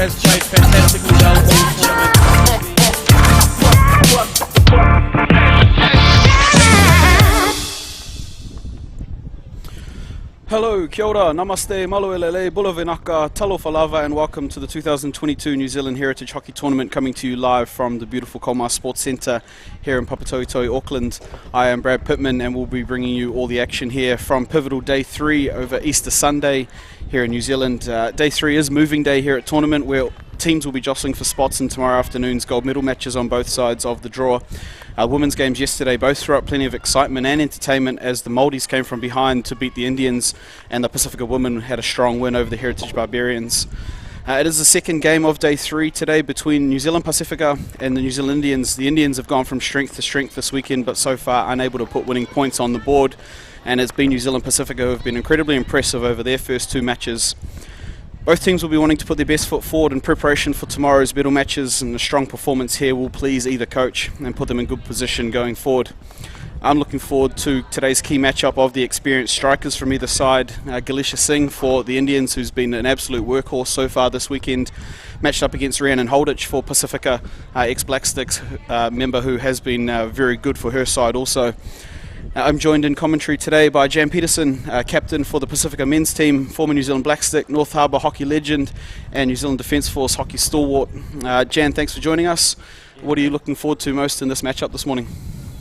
has played fantastically well all tournament. Hello, kia ora, namaste, maluelele, bulavinaka, talofa lava, and welcome to the 2022 New Zealand Heritage Hockey Tournament, coming to you live from the beautiful Colmar Sports Centre here in Papatoetoe, Auckland. I am Brad Pittman and we'll be bringing you all the action here from pivotal day 3 over Easter Sunday here in New Zealand. Day 3 is moving day here at tournament, where teams will be jostling for spots in tomorrow afternoon's gold medal matches on both sides of the draw. Women's games yesterday both threw up plenty of excitement and entertainment as the Māoris came from behind to beat the Indians, and the Pasifika women had a strong win over the Heritage Barbarians. It is the second game of day 3 today between New Zealand Pasifika and the New Zealand Indians. The Indians have gone from strength to strength this weekend, but so far unable to put winning points on the board, and it's been New Zealand Pasifika who have been incredibly impressive over their first 2 matches. Both teams will be wanting to put their best foot forward in preparation for tomorrow's medal matches, and a strong performance here will please either coach and put them in good position going forward. I'm looking forward to today's key matchup of the experienced strikers from either side. Galisha Singh for the Indians, who's been an absolute workhorse so far this weekend, matched up against Rhiannon Holditch for Pasifika, ex-Black Sticks member who has been very good for her side also. I'm joined in commentary today by Jan Peterson, captain for the Pasifika men's team, former New Zealand Black Stick, North Harbour hockey legend and New Zealand Defence Force hockey stalwart. Jan, thanks for joining us. What are you looking forward to most in this matchup this morning?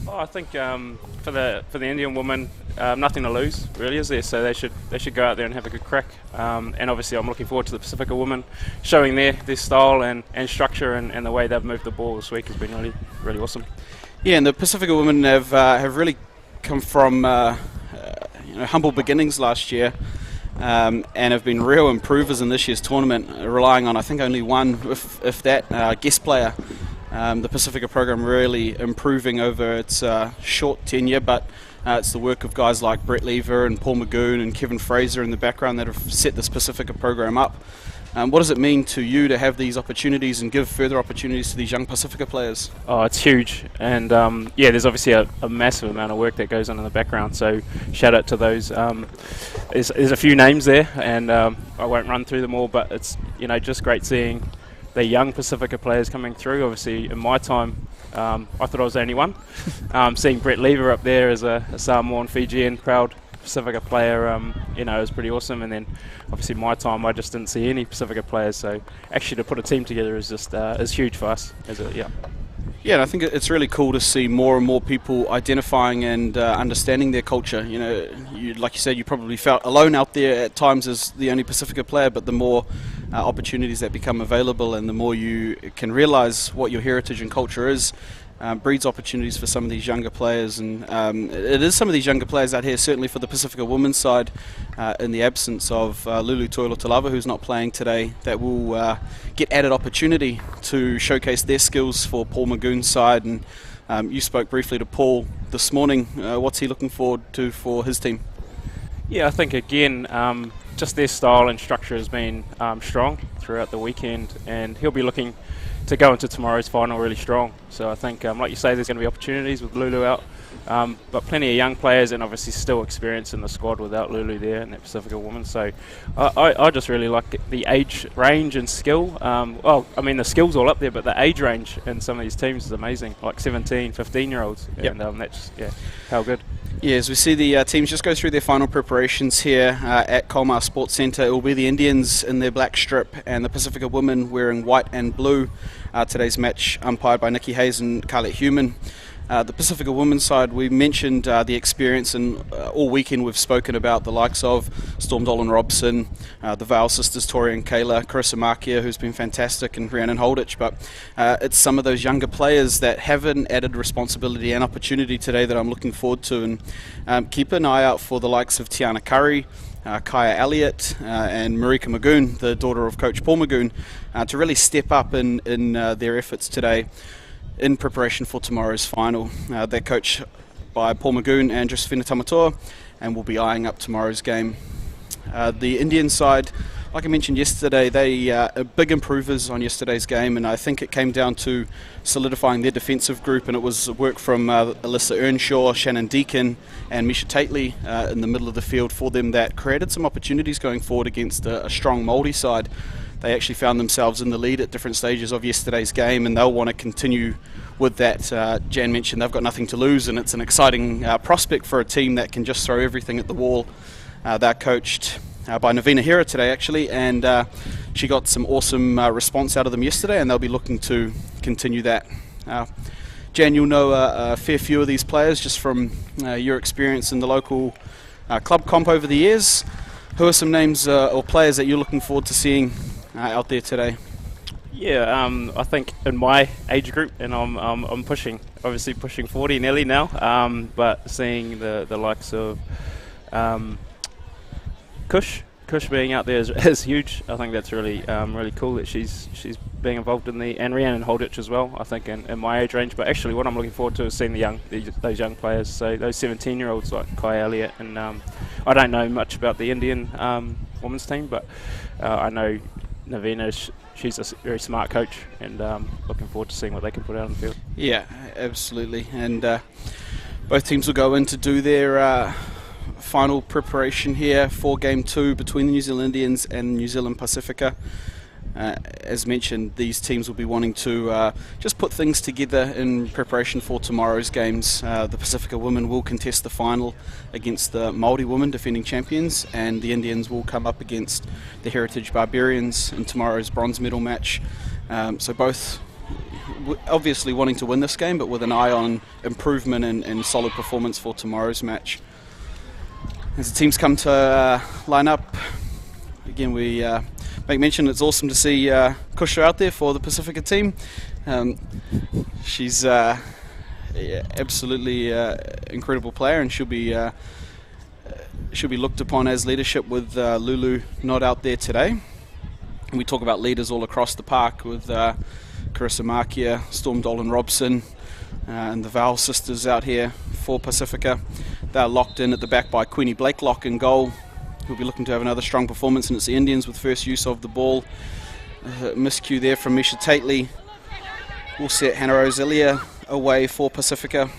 Oh, I think for the Indian women, nothing to lose really, is there? So they should go out there and have a good crack. And obviously, I'm looking forward to the Pasifika women showing their style and structure and the way they've moved the ball this week has been really awesome. Yeah, and the Pasifika women have really come from humble beginnings last year, and have been real improvers in this year's tournament, relying on I think only one, if that, guest player. The Pasifika program really improving over its short tenure, but it's the work of guys like Brett Lever and Paul Magoon and Kevin Fraser in the background that have set this Pasifika program up. What does it mean to you to have these opportunities and give further opportunities to these young Pasifika players? Oh, it's huge, and yeah, there's obviously a massive amount of work that goes on in the background, so shout out to those. There's a few names there, and I won't run through them all, but it's just great seeing the young Pasifika players coming through. Obviously, in my time, I thought I was the only one. Seeing Brett Lever up there as a Samoan, Fijian, proud Pasifika player, it was pretty awesome. And then obviously my time, I just didn't see any Pasifika players, so actually to put a team together is just is huge for us. Yeah, and I think it's really cool to see more and more people identifying and understanding their culture. Like you said, you probably felt alone out there at times as the only Pasifika player, but the more opportunities that become available and the more you can realise what your heritage and culture is, breeds opportunities for some of these younger players, and it is some of these younger players out here, certainly for the Pasifika women's side, in the absence of Lulu Toilotalava, who's not playing today, that will get added opportunity to showcase their skills for Paul Magoon's side. And you spoke briefly to Paul this morning. What's he looking forward to for his team? Yeah, I think again, just their style and structure has been strong throughout the weekend, and he'll be looking to go into tomorrow's final really strong. So I think, like you say, there's going to be opportunities with Lulu out, but plenty of young players, and obviously still experience in the squad without Lulu there and that Pasifika woman. So I just really like the age range and skill. Well, I mean the skill's all up there, but the age range in some of these teams is amazing, like 17, 15-year-olds. Yep. And that's how good. Yeah, as we see the teams just go through their final preparations here at Colmar Sports Centre, it will be the Indians in their black strip and the Pasifika women wearing white and blue. Today's match umpired by Nikki Hayes and Carlette Human. The Pasifika women's side, we mentioned the experience, and all weekend we've spoken about the likes of Storm Dolan Robson, the Vale sisters, Tori and Kayla, Carissa Markia, who's been fantastic, and Rhiannon Holditch, but it's some of those younger players that have an added responsibility and opportunity today that I'm looking forward to. And keep an eye out for the likes of Tiana Curry, Kaya Elliott and Marika Magoon, the daughter of Coach Paul Magoon, to really step up in their efforts today in preparation for tomorrow's final. They're coached by Paul Magoon and Josephina Tamatoa, and will be eyeing up tomorrow's game. The Indian side like I mentioned yesterday, they are big improvers on yesterday's game, and I think it came down to solidifying their defensive group, and it was work from Alyssa Earnshaw, Shannon Deacon and Misha Tately in the middle of the field for them that created some opportunities going forward against a strong Māori side. They actually found themselves in the lead at different stages of yesterday's game, and they'll want to continue with that. Jan mentioned they've got nothing to lose, and it's an exciting prospect for a team that can just throw everything at the wall. They're coached by Navina Hera today, actually, and she got some awesome response out of them yesterday, and they'll be looking to continue that. Jan, you'll know a fair few of these players just from your experience in the local club comp over the years. Who are some names or players that you're looking forward to seeing out there today? Yeah, I think in my age group, and I'm obviously pushing 40 nearly now, but seeing the likes of Kush being out there is huge. I think that's really really cool that she's being involved in and Rhiannon Holditch as well, I think in my age range. But actually what I'm looking forward to is seeing those young players, so those 17-year-olds like Kai Elliott, and I don't know much about the Indian women's team, but I know Navina, she's a very smart coach, and looking forward to seeing what they can put out on the field. Yeah, absolutely. And both teams will go in to do their final preparation here for Game 2 between the New Zealand Indians and New Zealand Pasifika. As mentioned, these teams will be wanting to just put things together in preparation for tomorrow's games. The Pasifika women will contest the final against the Māori women, defending champions, and the Indians will come up against the Heritage Barbarians in tomorrow's bronze medal match. So both obviously wanting to win this game, but with an eye on improvement and solid performance for tomorrow's match. As the teams come to line up, again we make mention it's awesome to see Kusha out there for the Pasifika team. She's absolutely incredible player, and she'll be looked upon as leadership with Lulu not out there today. And we talk about leaders all across the park with Carissa Markia, Storm Dolan Robson, and the Val sisters out here for Pasifika. They're locked in at the back by Queenie Blakelock in goal, who'll be looking to have another strong performance, and it's the Indians with first use of the ball. Miscue there from Misha Tately will set Hannah Roselia away for Pasifika.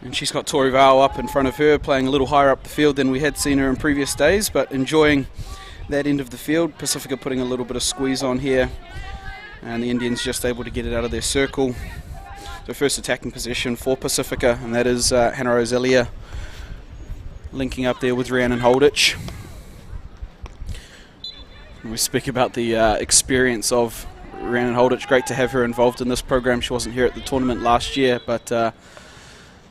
And she's got Tori Vau up in front of her, playing a little higher up the field than we had seen her in previous days, but enjoying that end of the field. Pasifika putting a little bit of squeeze on here, and the Indians just able to get it out of their circle. So first attacking position for Pasifika, and that is Hannah Roselia linking up there with Rhiannon Holditch. And we speak about the experience of Rhiannon Holditch. Great to have her involved in this program. She wasn't here at the tournament last year, but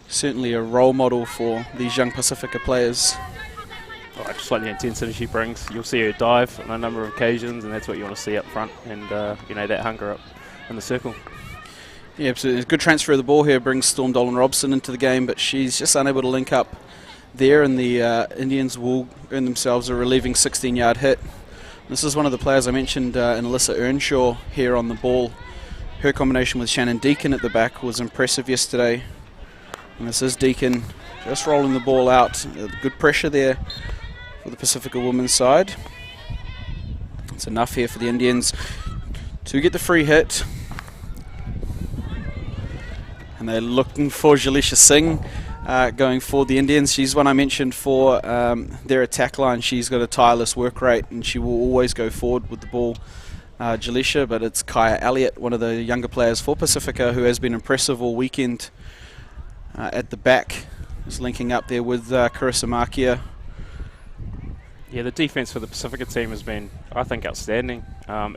certainly a role model for these young Pasifika players. Oh, just like the intensity she brings. You'll see her dive on a number of occasions, and that's what you want to see up front, and that hunger up in the circle. Yeah, absolutely. A good transfer of the ball here brings Storm Dolan Robson into the game, but she's just unable to link up there, and the Indians will earn themselves a relieving 16-yard hit. This is one of the players I mentioned in Alyssa Earnshaw here on the ball. Her combination with Shannon Deacon at the back was impressive yesterday. And this is Deacon just rolling the ball out. Good pressure there for the Pasifika women's side. It's enough here for the Indians to get the free hit. And they're looking for Jalisha Singh going for the Indians. She's one I mentioned for their attack line. She's got a tireless work rate, and she will always go forward with the ball, Jalisha. But it's Kaya Elliott, one of the younger players for Pasifika, who has been impressive all weekend at the back. Is linking up there with Carissa Markia. Yeah, the defense for the Pasifika team has been, I think, outstanding.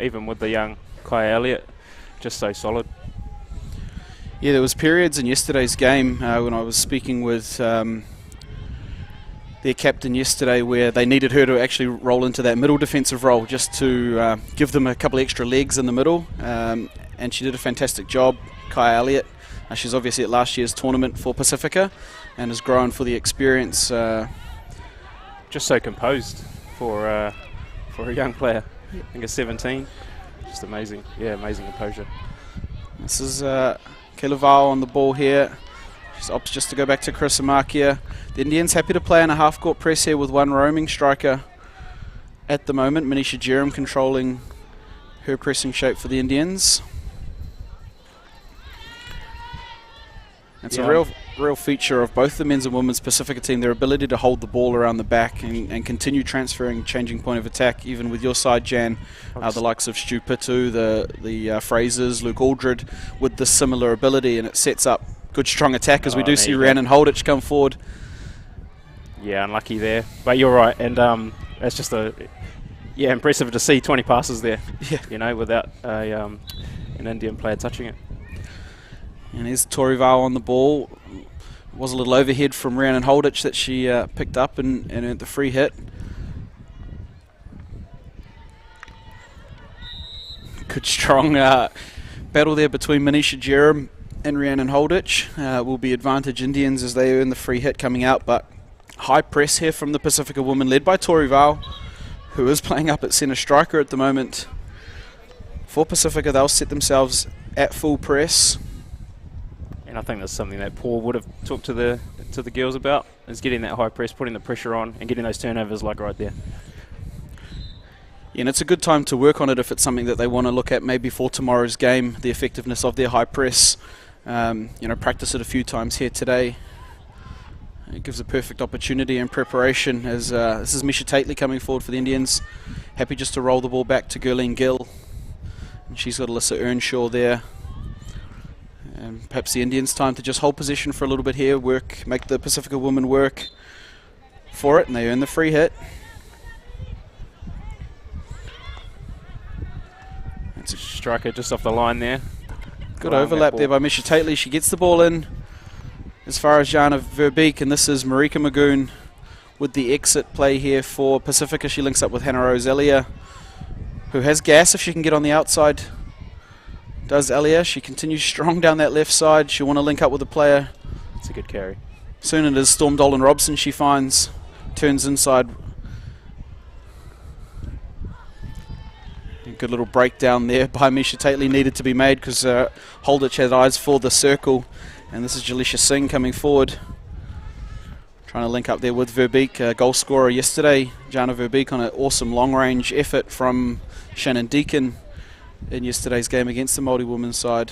Even with the young Kaya Elliott, just so solid. Yeah, there was periods in yesterday's game when I was speaking with their captain yesterday where they needed her to actually roll into that middle defensive role just to give them a couple extra legs in the middle, and she did a fantastic job. Kaya Elliott, she's obviously at last year's tournament for Pasifika and has grown for the experience. Just so composed for a young player. I think a 17. Just amazing. Yeah, amazing composure. This is Kayla Vau on the ball here. She opts just to go back to Carissa Markia. The Indians happy to play in a half-court press here with one roaming striker at the moment. Manisha Jerem controlling her pressing shape for the Indians. It's a real feature of both the men's and women's Pasifika team, their ability to hold the ball around the back and continue transferring, changing point of attack, even with your side, Jan, the likes of Stu Pitu, the Frasers, Luke Aldred, with this similar ability, and it sets up good strong attack as we do see Rhiannon Holditch come forward. Yeah, unlucky there, but you're right, and it's just impressive to see 20 passes there, without an Indian player touching it. And there's Tori Val on the ball. Was a little overhead from Rhiannon Holditch that she picked up and earned the free hit. Good strong battle there between Manisha Jerem and Rhiannon Holditch. Will be advantage Indians as they earn the free hit coming out, but high press here from the Pasifika women, led by Tori Val, who is playing up at centre striker at the moment. For Pasifika, they'll set themselves at full press. And I think that's something that Paul would have talked to the girls about, is getting that high press, putting the pressure on, and getting those turnovers like right there. Yeah, and it's a good time to work on it if it's something that they want to look at maybe for tomorrow's game, the effectiveness of their high press. Practice it a few times here today. It gives a perfect opportunity and preparation as this is Misha Tately coming forward for the Indians. Happy just to roll the ball back to Gurleen Gill. And she's got Alyssa Earnshaw there. And perhaps the Indians' time to just hold position for a little bit here, make the Pasifika women work for it, and they earn the free hit. It's a striker just off the line there. Good overlap there by Misha Tately. She gets the ball in as far as Jana Verbeek, and this is Marika Magoon with the exit play here for Pasifika. She links up with Hannah Rose Elia, who has gas if she can get on the outside. Does Elia. She continues strong down that left side. She'll want to link up with the player. It's a good carry. Soon it is Storm Dolan Robson she finds. Turns inside. A good little breakdown there by Misha Tately needed to be made because Holditch had eyes for the circle. And this is Jalisha Singh coming forward. Trying to link up there with Verbeek, goal scorer yesterday. Jana Verbeek on an awesome long range effort from Shannon Deacon in yesterday's game against the Māori women's side.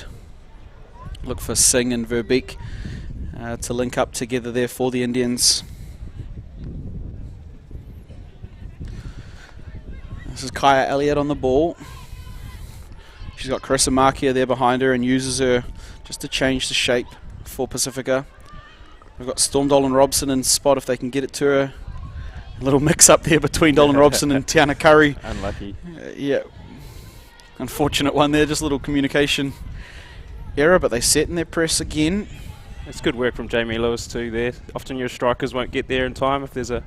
Look for Singh and Verbeek to link up together there for the Indians. This is Kaya Elliott on the ball. She's got Carissa Markia there behind her and uses her just to change the shape for Pasifika. We've got Storm Dolan Robson in spot if they can get it to her. A little mix up there between Dolan Robson and Tiana Curry. Unlucky. Yeah. Unfortunate one there, just a little communication error, but they set in their press again. It's good work from Jamie Lewis too there. Often your strikers won't get there in time if there's a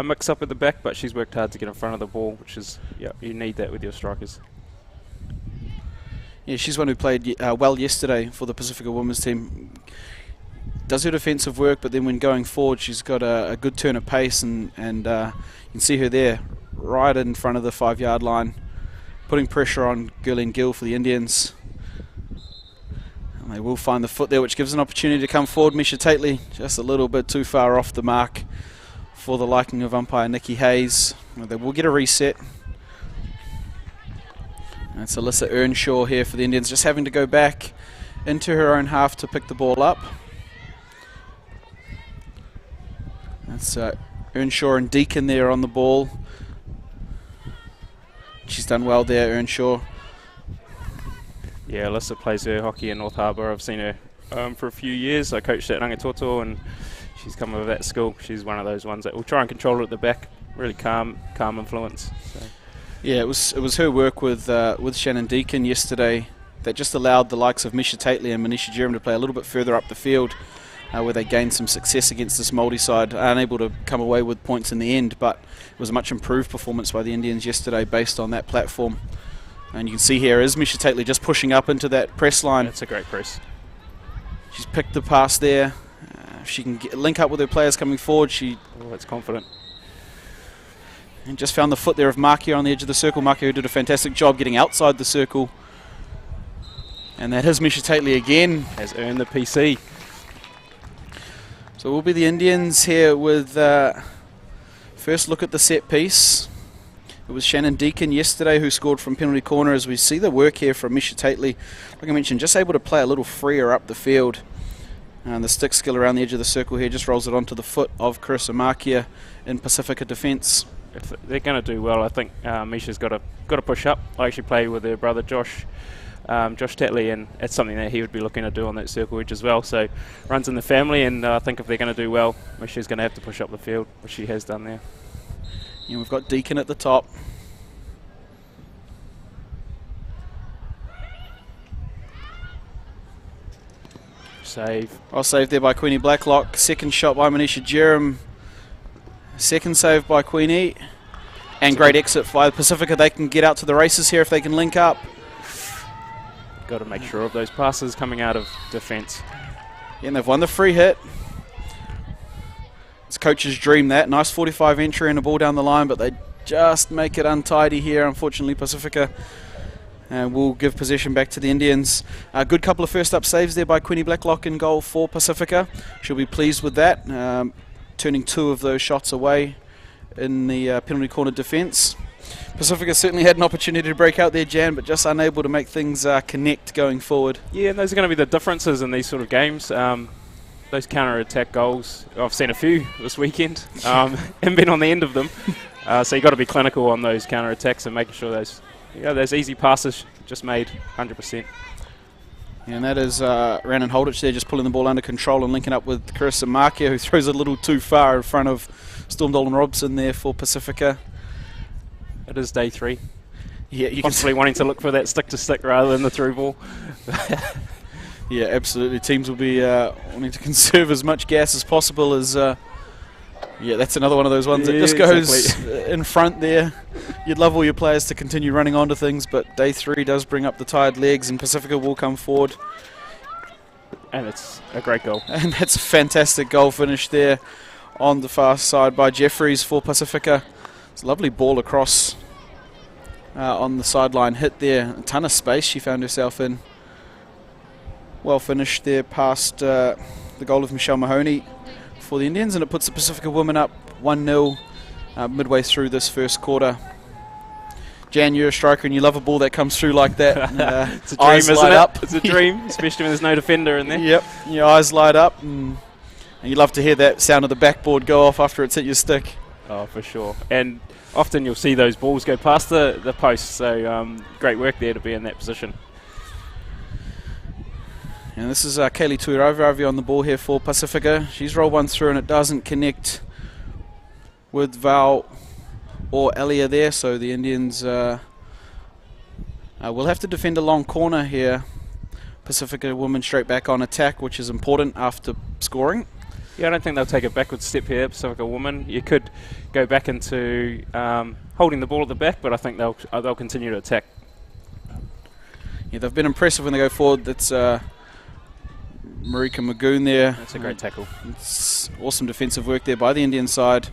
mix-up at the back, but she's worked hard to get in front of the ball, which is, you need that with your strikers. Yeah, she's one who played well yesterday for the Pasifika women's team. Does her defensive work, but then when going forward, she's got a good turn of pace, and you can see her there right in front of the 5-yard line, putting pressure on Gurleen Gill for the Indians. And they will find the foot there, which gives an opportunity to come forward. Misha Tately just a little bit too far off the mark for the liking of umpire Nikki Hayes. They will get a reset. And it's Alyssa Earnshaw here for the Indians, just having to go back into her own half to pick the ball up. That's Earnshaw and Deacon there on the ball. She's done well there, Earnshaw. Yeah, Alyssa plays her hockey in North Harbour. I've seen her for a few years. I coached at Rangitoto and she's come over that school. She's one of those ones that will try and control it at the back. Really calm influence. So. Yeah, it was her work with Shannon Deacon yesterday that just allowed the likes of Misha Tately and Manisha Jerem to play a little bit further up the field, where they gained some success against this Māori side, unable to come away with points in the end, but it was a much improved performance by the Indians yesterday based on that platform. And you can see here is Misha Tately just pushing up into that press line. It's a great press. She's picked the pass there. She can link up with her players coming forward. It's confident. And just found the foot there of Markia on the edge of the circle. Markia, who did a fantastic job getting outside the circle. And that is Misha Tately again. Has earned the PC. So we'll be the Indians here with first look at the set piece. It was Shannon Deacon yesterday who scored from penalty corner, as we see the work here from Misha Tately. Like I mentioned, just able to play a little freer up the field. And the stick skill around the edge of the circle here just rolls it onto the foot of Carissa Markia in Pasifika defence. If they're going to do well, I think Misha's got to push up. I actually play with her brother Josh Tatley, and it's something that he would be looking to do on that circle edge as well. So runs in the family, and I think if they're going to do well, Misha's going to have to push up the field, which she has done there. And we've got Deacon at the top. Save. Well saved there by Queenie Blacklock. Second shot by Manisha Jerem. Second save by Queenie. And great exit by Pasifika. They can get out to the races here if they can link up. Got to make sure of those passes coming out of defence. Yeah, and they've won the free hit. It's coach's dream, that. Nice 45 entry and a ball down the line, but they just make it untidy here, unfortunately, Pasifika. And we'll give possession back to the Indians. A good couple of first up saves there by Queenie Blacklock in goal for Pasifika. She'll be pleased with that, turning 2 of those shots away in the penalty corner defence. Pasifika certainly had an opportunity to break out there, Jan, but just unable to make things connect going forward. Yeah, and those are going to be the differences in these sort of games. Those counter-attack goals, I've seen a few this weekend and been on the end of them. So you've got to be clinical on those counter-attacks and making sure those easy passes just made 100%. And that is Rhiannon Holditch there, just pulling the ball under control and linking up with Carissa Markia, who throws it a little too far in front of Storm Dolan Robson there for Pasifika. It is day 3. Yeah, you possibly wanting to look for that stick-to-stick rather than the through ball. Yeah, absolutely. Teams will be wanting to conserve as much gas as possible. As yeah, that's another one of those ones that just goes in front there. You'd love all your players to continue running onto things, but day 3 does bring up the tired legs, and Pasifika will come forward. And it's a great goal. And that's a fantastic goal finish there on the far side by Jeffries for Pasifika. It's a lovely ball across on the sideline hit there. A ton of space she found herself in. Well finished there past the goal of Michelle Mahoney for the Indians, and it puts the Pasifika women up 1-0 midway through this first quarter. Jan, you're a striker and you love a ball that comes through like that. It's a dream, isn't it? Up. It's a dream, especially when there's no defender in there. Yep, your eyes light up, and you love to hear that sound of the backboard go off after it's hit your stick. Oh, for sure. And often you'll see those balls go past the post, so great work there to be in that position. And this is Kaylee Tuiravi on the ball here for Pasifika. She's rolled one through and it doesn't connect with Val or Elia there, so the Indians will have to defend a long corner here. Pasifika women straight back on attack, which is important after scoring. Yeah, I don't think they'll take a backward step here, Pasifika women. You could go back into holding the ball at the back, but I think they'll continue to attack. Yeah, they've been impressive when they go forward. That's Marika Magoon there. That's a great tackle. It's awesome defensive work there by the Indian side.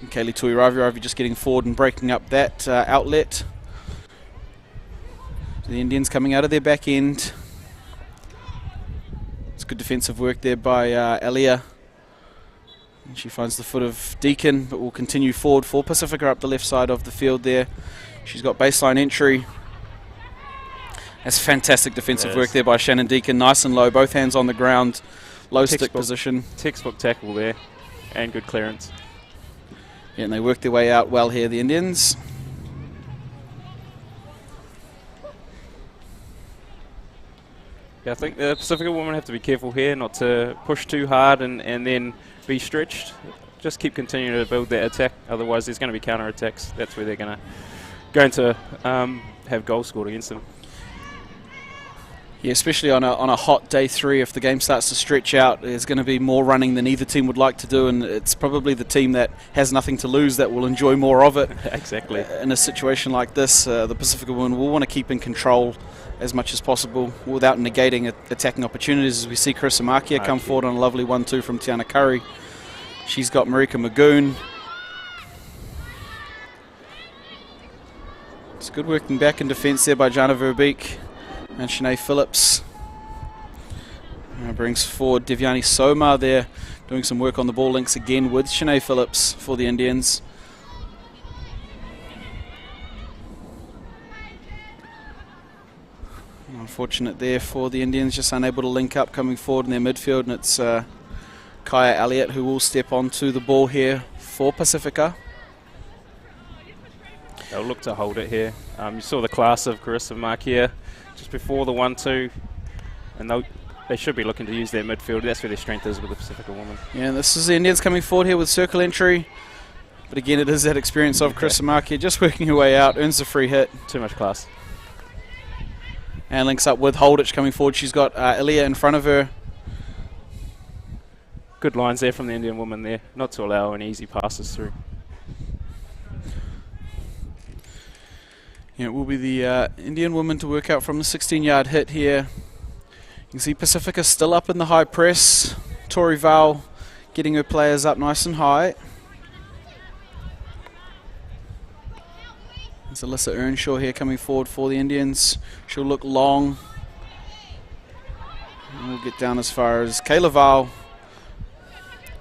And Kaylee Tuiravi just getting forward and breaking up that outlet. So the Indians coming out of their back end. It's good defensive work there by Elia. And she finds the foot of Deacon, but will continue forward for Pasifika up the left side of the field there. She's got baseline entry. That's fantastic defensive work there by Shannon Deacon. Nice and low, both hands on the ground. Low stick position. Textbook tackle there, and good clearance. Yeah, and they work their way out well here, the Indians. Yeah, I think the Pasifika women have to be careful here, not to push too hard and then be stretched. Just keep continuing to build that attack, otherwise there's going to be counter-attacks. That's where they're going to have goals scored against them. Yeah, especially on a hot day 3, if the game starts to stretch out, there's going to be more running than either team would like to do, and it's probably the team that has nothing to lose that will enjoy more of it. Exactly. In a situation like this, the Pasifika women will want to keep in control as much as possible without negating attacking opportunities, as we see Carissa Markia come forward on a lovely 1-2 from Tiana Curry. She's got Marika Magoon. It's good working back in defence there by Jana Verbeek. And Shanae Phillips brings forward Devyani Soma there, doing some work on the ball links again with Shanae Phillips for the Indians. Unfortunate there for the Indians, just unable to link up coming forward in their midfield, and it's Kaya Elliott who will step onto the ball here for Pasifika. They'll look to hold it here. You saw the class of Carissa Markia just before the 1-2, and they should be looking to use their midfield. That's where their strength is with the Pacifica woman. Yeah, this is the Indians coming forward here with circle entry. But again, it is that experience of Carissa Markia just working her way out, earns the free hit. Too much class. And links up with Holditch coming forward. She's got Ilya in front of her. Good lines there from the Indian woman there, not to allow any easy passes through. Yeah, it will be the Indian woman to work out from the 16-yard hit here. You can see Pacifica still up in the high press. Tori Val getting her players up nice and high. It's Alyssa Earnshaw here coming forward for the Indians. She'll look long. And we'll get down as far as Kayla Val.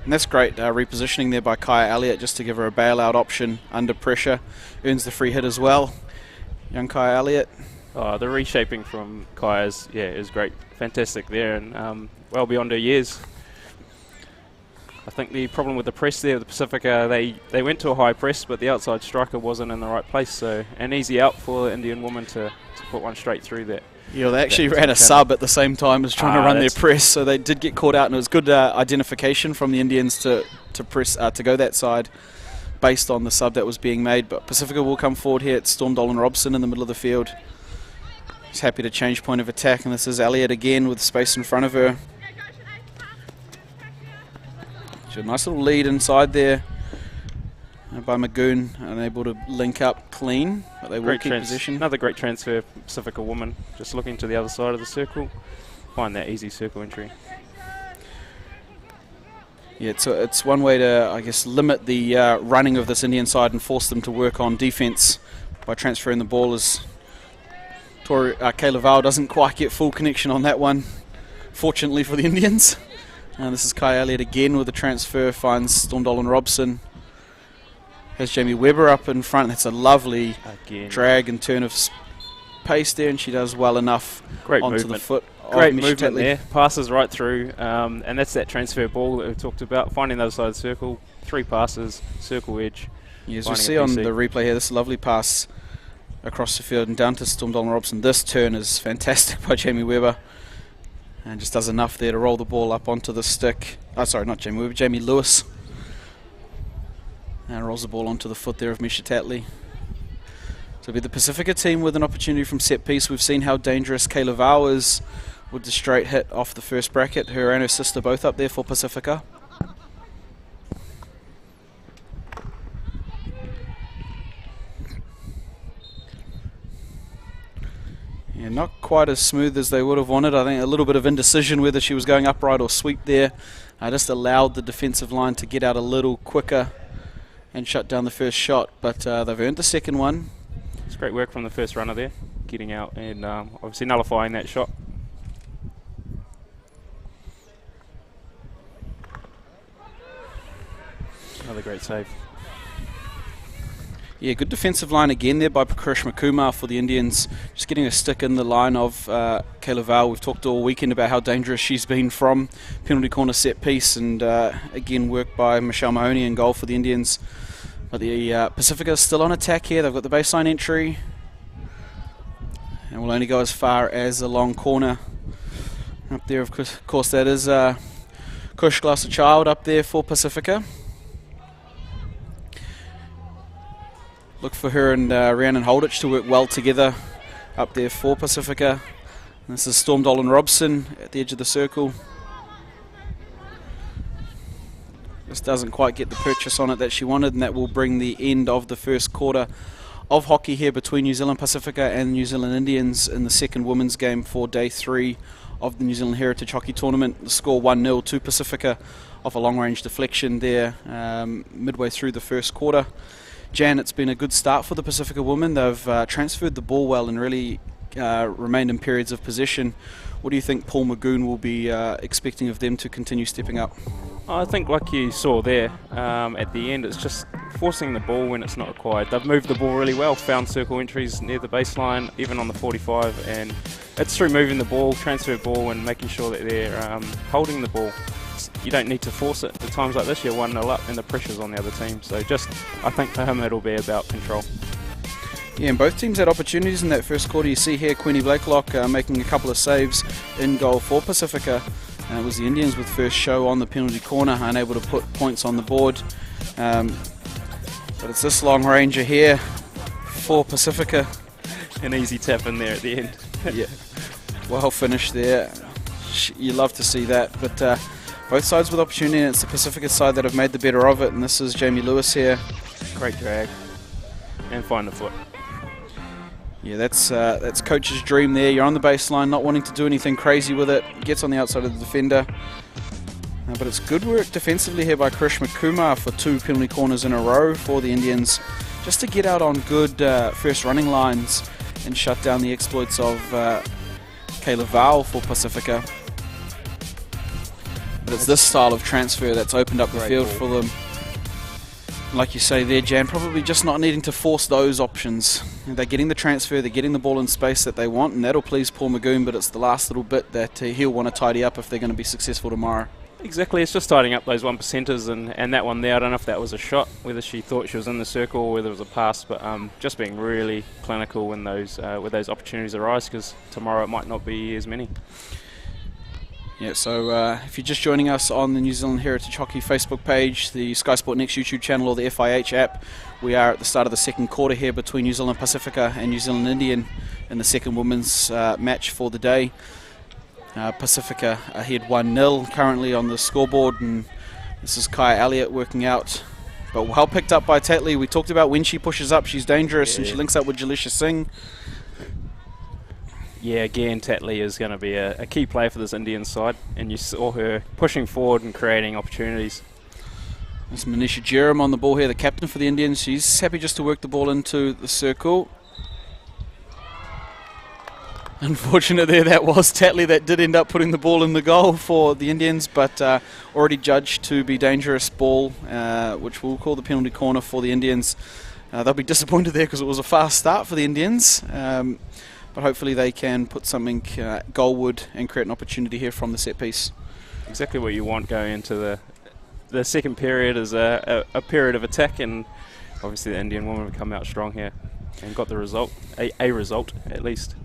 And that's great repositioning there by Kaya Elliott just to give her a bailout option under pressure. Earns the free hit as well. Young Kaya Elliott. Oh, the reshaping from Kaya's, is great. Fantastic there, and well beyond her years. I think the problem with the press there, the Pacifica, they went to a high press, but the outside striker wasn't in the right place, so an easy out for the Indian woman to put one straight through that. Yeah, they actually ran a sub at the same time as trying to run their press, so they did get caught out, and it was good identification from the Indians to press to go that side based on the sub that was being made. But Pacifica will come forward here. It's Storm Dolan Robson in the middle of the field. She's happy to change point of attack, and this is Elliott again with space in front of her. She had a nice little lead inside there by Magoon, unable to link up clean, but they will keep position. Another great transfer, Pacifica woman, just looking to the other side of the circle. Find that easy circle entry. Yeah, it's one way to, I guess, limit the running of this Indian side and force them to work on defence by transferring the ball, as Kayla Val doesn't quite get full connection on that one, fortunately for the Indians. This is Kai Elliott again with the transfer, finds Storm Dolan Robson. Has Jamie Webber up in front. That's a lovely drag and turn of pace there, and she does well enough onto the foot. Great movement there, passes right through, and that's that transfer ball that we talked about, finding the other side of the circle, 3 passes, circle edge. Yeah, as we see on the replay here, this lovely pass across the field and down to Storm Dolan Robson. This turn is fantastic by Jamie Webber, and just does enough there to roll the ball up onto the stick. Oh, sorry, not Jamie Webber, Jamie Lewis. And rolls the ball onto the foot there of Misha Tatley. So it'll be the Pacifica team with an opportunity from set piece. We've seen how dangerous Kayla Val is with the straight hit off the first bracket. Her and her sister both up there for Pacifica. Yeah, not quite as smooth as they would have wanted. I think a little bit of indecision whether she was going upright or sweep there. Just allowed the defensive line to get out a little quicker and shut down the first shot, but they've earned the second one. It's great work from the first runner there, getting out and obviously nullifying that shot. Another great save. Yeah, good defensive line again there by Krishma Kumar for the Indians. Just getting a stick in the line of Kayla Val. We've talked all weekend about how dangerous she's been from penalty corner set piece, and again work by Michelle Mahoney in goal for the Indians. But the Pacifica is still on attack here. They've got the baseline entry, and will only go as far as the long corner. Up there, of course, that is Kush Glasser Child up there for Pacifica. Look for her and Rhiannon Holditch to work well together up there for Pacifica. And this is Storm Dolan Robson at the edge of the circle. Just doesn't quite get the purchase on it that she wanted, and that will bring the end of the first quarter of hockey here between New Zealand Pacifica and New Zealand Indians in the second women's game for day 3 of the New Zealand Heritage Hockey Tournament. The score 1-0 to Pacifica off a long-range deflection there midway through the first quarter. Jan, it's been a good start for the Pacifica women. They've transferred the ball well and really remained in periods of possession. What do you think Paul Magoon will be expecting of them to continue stepping up? I think like you saw there at the end, it's just forcing the ball when it's not required. They've moved the ball really well, found circle entries near the baseline, even on the 45, and it's through moving the ball, transfer ball, and making sure that they're holding the ball. You don't need to force it. At times like this, you're 1-0 up and the pressure's on the other team. So I think for him it'll be about control. Yeah, and both teams had opportunities in that first quarter. You see here Queenie Blakelock making a couple of saves in goal for Pasifika. It was the Indians with first show on the penalty corner, unable to put points on the board. But it's this long ranger here for Pasifika. An easy tap in there at the end. Yeah, well finished there. You love to see that. But both sides with opportunity, and it's the Pasifika side that have made the better of it. And this is Jamie Lewis here. Great drag. And find the foot. Yeah, that's coach's dream there. You're on the baseline, not wanting to do anything crazy with it. Gets on the outside of the defender. But it's good work defensively here by Krishma Kumar for 2 penalty corners in a row for the Indians, just to get out on good first running lines and shut down the exploits of Kayla Val for Pasifika. But it's this style of transfer that's opened up the field for them. Like you say there, Jan, probably just not needing to force those options. They're getting the transfer, they're getting the ball in space that they want, and that'll please Paul Magoon, but it's the last little bit that he'll want to tidy up if they're going to be successful tomorrow. Exactly, it's just tidying up those 1%ers, and that one there, I don't know if that was a shot, whether she thought she was in the circle or whether it was a pass, but just being really clinical when those opportunities arise, because tomorrow it might not be as many. Yeah, so if you're just joining us on the New Zealand Heritage Hockey Facebook page, the Sky Sport Next YouTube channel, or the FIH app, we are at the start of the second quarter here between New Zealand Pasifika and New Zealand Indian in the second women's match for the day. Pasifika ahead 1-0 currently on the scoreboard, and this is Kaya Elliott working out. But well picked up by Tatley. We talked about when she pushes up, she's dangerous, and she links up with Jalisha Singh. Yeah, again, Tatley is going to be a key player for this Indian side, and you saw her pushing forward and creating opportunities. There's Manisha Jerem on the ball here, the captain for the Indians. She's happy just to work the ball into the circle. Unfortunate there, that was Tatley that did end up putting the ball in the goal for the Indians, but already judged to be dangerous ball, which we'll call the penalty corner for the Indians. They'll be disappointed there because it was a fast start for the Indians. But hopefully they can put something goalward and create an opportunity here from the set piece. Exactly what you want going into the second period is a period of attack, and obviously the Indian women have come out strong here and got the result, a result at least.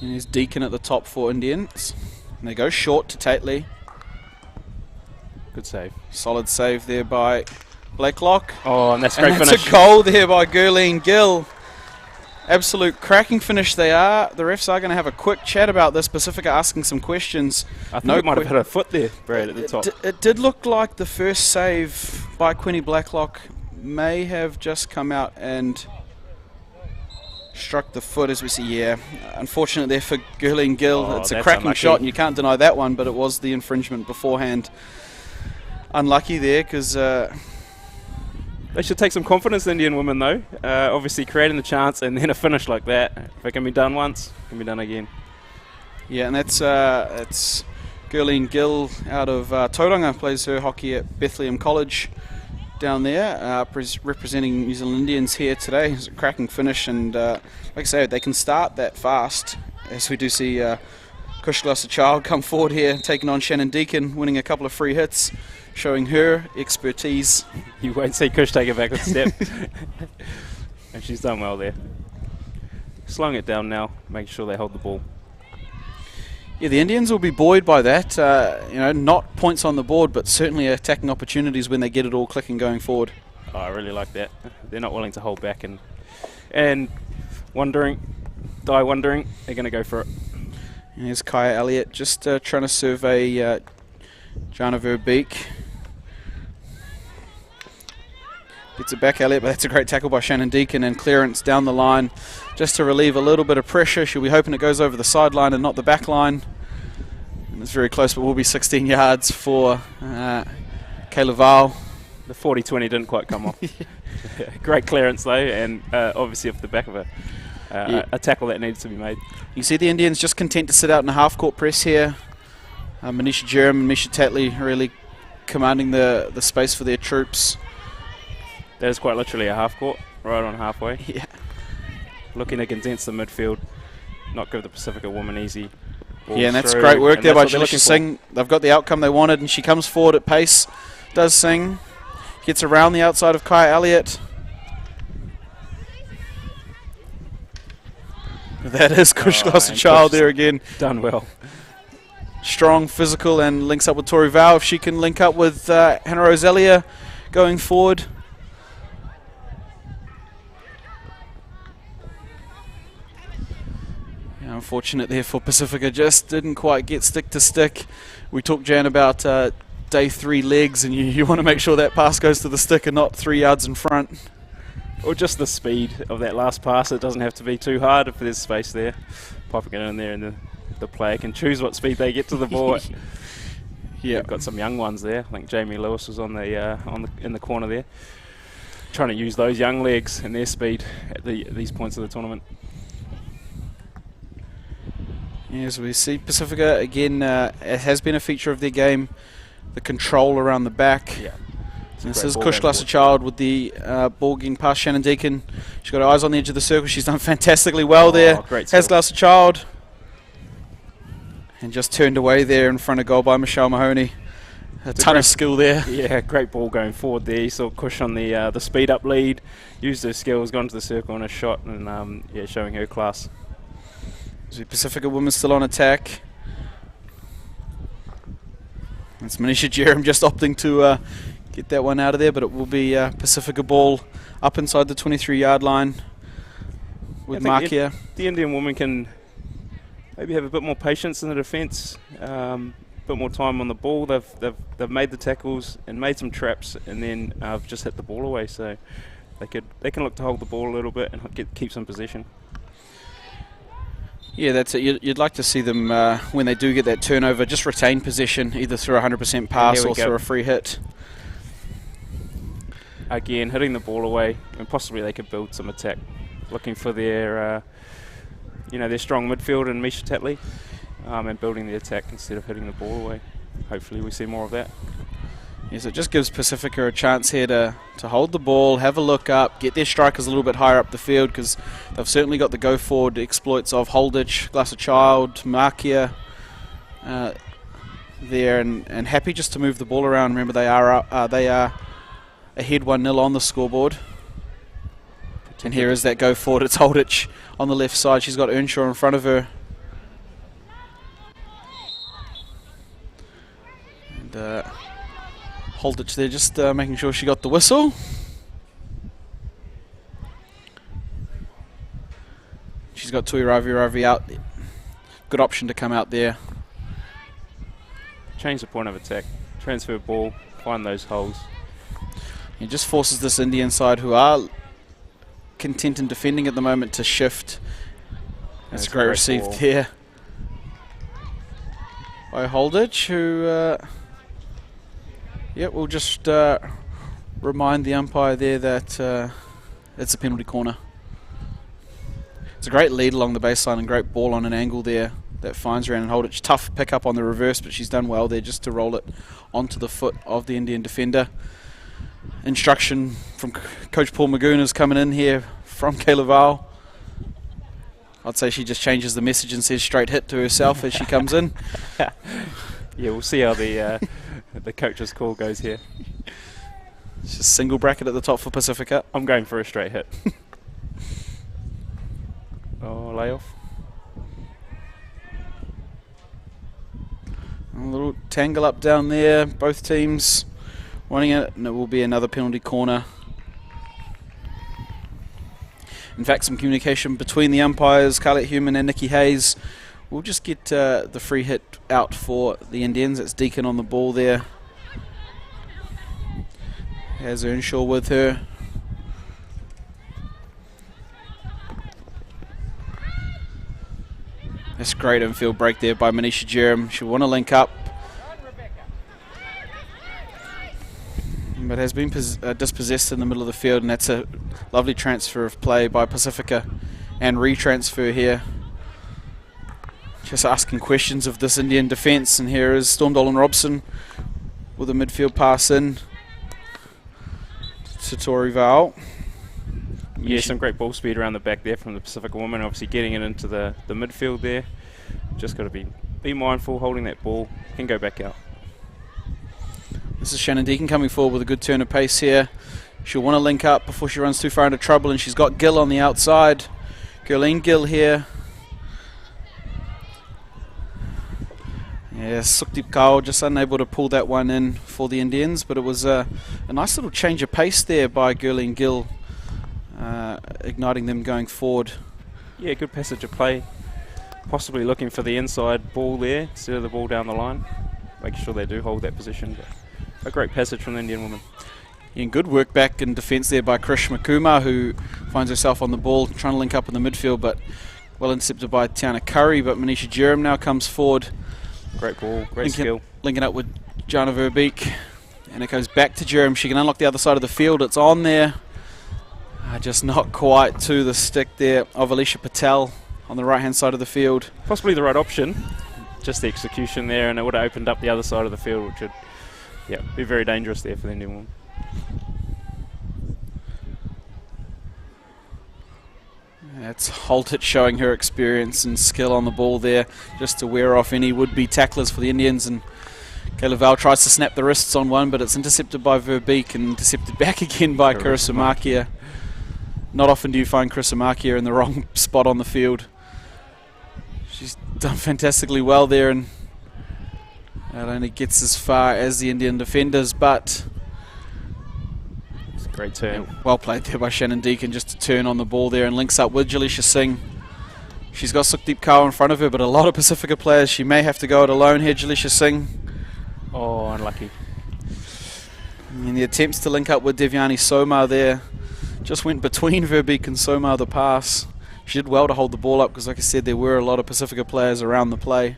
And there's Deacon at the top for Indians. And they go short to Tatley. Good save. Solid save there by Blakelock. Oh, and that's great finish. That's a goal there by Gurleen Gill. Absolute cracking finish they are. The refs are going to have a quick chat about this. Pasifika asking some questions. I think it might have hit her foot there, Brad, at the top. It did look like the first save by Queenie Blakelock may have just come out and struck the foot, as we see. Yeah, unfortunate there for Gurleen Gill. It's a cracking shot, and you can't deny that one, but it was the infringement beforehand. Unlucky there, because... They should take some confidence, the Indian women, though. Obviously creating the chance and then a finish like that. If it can be done once, it can be done again. Yeah, and that's Gurleen Gill out of Tauranga, plays her hockey at Bethlehem College down there, representing New Zealand Indians here today. It's a cracking finish, and like I say, they can start that fast, as we do see Kushglas Child come forward here, taking on Shannon Deacon, winning a couple of free hits, showing her expertise. You won't see Kush take a backward step. And she's done well there. Slowing it down now, making sure they hold the ball. Yeah, the Indians will be buoyed by that. Not points on the board, but certainly attacking opportunities when they get it all clicking going forward. Oh, I really like that. They're not willing to hold back and wondering. They're going to go for it. And here's Kaya Elliott just trying to survey Jana Verbeek. Gets it back, Elliott, but that's a great tackle by Shannon Deacon, and clearance down the line just to relieve a little bit of pressure. She'll be hoping it goes over the sideline and not the back line. And it's very close, but will be 16 yards for Kayla Val. The 40-20 didn't quite come off. Great clearance, though, and obviously off the back of a tackle that needs to be made. You see the Indians just content to sit out in a half-court press here. Manisha Jerem and Misha Tatley really commanding the space for their troops. That is quite literally a half court, right on halfway. Yeah. Looking to condense the midfield, not give the Pacifica woman easy balls Yeah, and that's through, great work and there by that's what they're Jalisha looking Singh. They've got the outcome they wanted, and she comes forward at pace. Does Singh. Gets around the outside of Kai Elliott. That is Kush and Child Kush there again. Done well. Strong, physical, and links up with Tori Val. If she can link up with Hannah Roselia going forward. Yeah, unfortunate there for Pacifica, just didn't quite get stick to stick. We talked, Jan, about day 3 legs, and you want to make sure that pass goes to the stick and not 3 yards in front. Or just the speed of that last pass. It doesn't have to be too hard if there's space there. Popping it in there, and the player can choose what speed they get to the ball. Yeah, we've got some young ones there. I think Jamie Lewis was on in the corner there, trying to use those young legs and their speed at these points of the tournament. As we see Pacifica again, it has been a feature of their game, the control around the back. Yeah. This is Kush Child with the ball getting past Shannon Deacon. She's got her eyes on the edge of the circle. She's done fantastically well there. Has Child. And just turned away there in front of goal by Michelle Mahoney. A ton of skill there. Yeah, great ball going forward there. You saw Kush on the speed up lead, used her skills, gone to the circle and a shot, and yeah, showing her class. The Pacifica women still on attack. It's Manisha Jerem just opting to get that one out of there, but it will be Pacifica ball up inside the 23-yard line with Mark here. The Indian woman can maybe have a bit more patience in the defence, a bit more time on the ball. They've made the tackles and made some traps, and then just hit the ball away. So they can look to hold the ball a little bit and keep some possession. Yeah, that's it. You'd like to see them, when they do get that turnover, just retain possession, either through a 100% pass or through a free hit. Again, hitting the ball away, and possibly they could build some attack, looking for their, their strong midfield and Misha Tatley, and building the attack instead of hitting the ball away. Hopefully we see more of that. Yes, it just gives Pacifica a chance here to hold the ball, have a look up, get their strikers a little bit higher up the field, because they've certainly got the go-forward exploits of Holditch, Glasser Child, Markia there, and happy just to move the ball around. Remember, they are ahead 1-0 on the scoreboard. And here is that go-forward. It's Holditch on the left side. She's got Earnshaw in front of her. And Holditch there just making sure she got the whistle. She's got Tui Ravi out. Good option to come out there. Change the point of attack. Transfer ball. Find those holes. It just forces this Indian side, who are content in defending at the moment, to shift. That's great received ball there by Holditch, who we'll just remind the umpire there that it's a penalty corner. It's a great lead along the baseline and great ball on an angle there that finds around and Holditch. Tough pick up on the reverse, but she's done well there just to roll it onto the foot of the Indian defender. Instruction from Coach Paul Magoon is coming in here from Kayla Val. I'd say she just changes the message and says straight hit to herself as she comes in. Yeah, we'll see how the coach's call goes here. It's just single bracket at the top for Pacifica. I'm going for a straight hit. Oh, layoff. A little tangle up down there. Both teams wanting it, and it will be another penalty corner. In fact, some communication between the umpires, Carlette Human and Nikki Hayes. We'll just get the free hit out for the Indians. It's Deacon on the ball there. Has Earnshaw with her. That's great infield break there by Manisha Jerem. She'll want to link up, but has been dispossessed in the middle of the field, and that's a lovely transfer of play by Pacifica and retransfer here. Just asking questions of this Indian defence, and here is Storm Dolan Robson with a midfield pass in to Tori Val. Yeah, some great ball speed around the back there from the Pacifica woman, obviously getting it into the midfield there. Just got to be mindful, holding that ball, can go back out. This is Shannon Deacon coming forward with a good turn of pace here. She'll want to link up before she runs too far into trouble, and she's got Gill on the outside. Gurleen Gill here. Yeah, Suktip Kaur just unable to pull that one in for the Indians, but it was a nice little change of pace there by Gurleen Gill, igniting them going forward. Yeah, good passage of play. Possibly looking for the inside ball there instead of the ball down the line. Making sure they do hold that position. But a great passage from the Indian woman. And good work back in defence there by Krish Makuma, who finds herself on the ball, trying to link up in the midfield, but well intercepted by Tiana Curry. But Manisha Jerem now comes forward. Great ball, great skill. Linking up with Jana Verbeek. And it goes back to Jerem. She can unlock the other side of the field. It's on there. Just not quite to the stick there of Alicia Patel on the right-hand side of the field. Possibly the right option. Just the execution there, and it would have opened up the other side of the field, which would be very dangerous there for the Indian woman. It's Holtich showing her experience and skill on the ball there, just to wear off any would-be tacklers for the Indians. And Kayla Val tries to snap the wrists on one, but it's intercepted by Verbeek and intercepted back again by Kurisumakia. Not often do you find Kurisumakia in the wrong spot on the field. She's done fantastically well there, and it only gets as far as the Indian defenders, but it's a great turn. Well played there by Shannon Deacon, just to turn on the ball there and links up with Jalisha Singh. She's got Sukhdeep Kaur in front of her, but a lot of Pacifica players. She may have to go it alone here, Jalisha Singh. Oh, unlucky. And the attempts to link up with Devyani Somar there just went between Verbeek and Somar, the pass. She did well to hold the ball up because, like I said, there were a lot of Pacifica players around the play.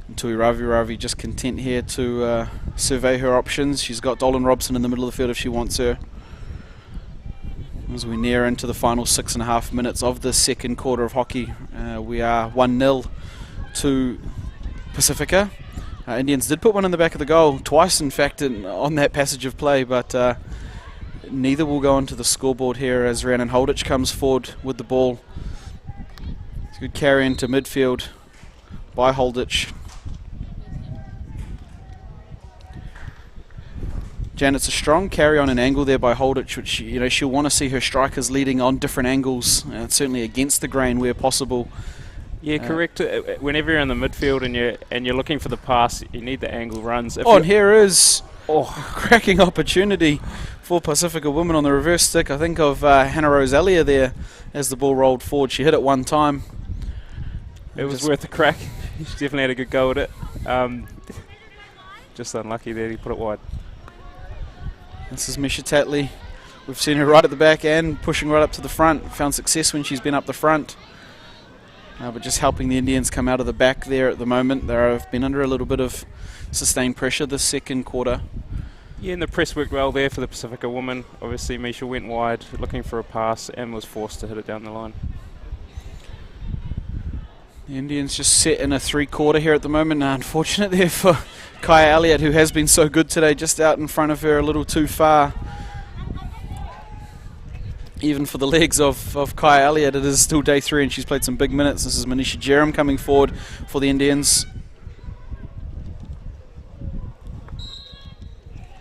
And Tui Ravi just content here to survey her options. She's got Dolan Robson in the middle of the field if she wants her. As we near into the final 6.5 minutes of the second quarter of hockey, we are 1-0 to Pacifica. Indians did put one in the back of the goal, twice in fact on that passage of play, but neither will go onto the scoreboard here as Rhiannon Holditch comes forward with the ball. It's a good carry into midfield by Holditch. Janet's a strong carry on an angle there by Holditch, which she'll want to see her strikers leading on different angles, certainly against the grain where possible. Yeah, correct. Whenever you're in the midfield and you're looking for the pass, you need the angle runs. And here is a cracking opportunity for Pacifica women on the reverse stick. I think of Hannah Rose Elliott there as the ball rolled forward. She hit it one time. It was worth a crack. She definitely had a good go at it. Just unlucky there, he put it wide. This is Misha Tatley. We've seen her right at the back and pushing right up to the front. Found success when she's been up the front. But just helping the Indians come out of the back there at the moment. They have been under a little bit of sustained pressure this second quarter. Yeah, and the press worked well there for the Pacifica woman. Obviously, Misha went wide looking for a pass and was forced to hit it down the line. The Indians just set in a three-quarter here at the moment. Unfortunate there for Kaya Elliott, who has been so good today, just out in front of her a little too far. Even for the legs of Kaya Elliott, it is still day 3 and she's played some big minutes. This is Manisha Jerem coming forward for the Indians.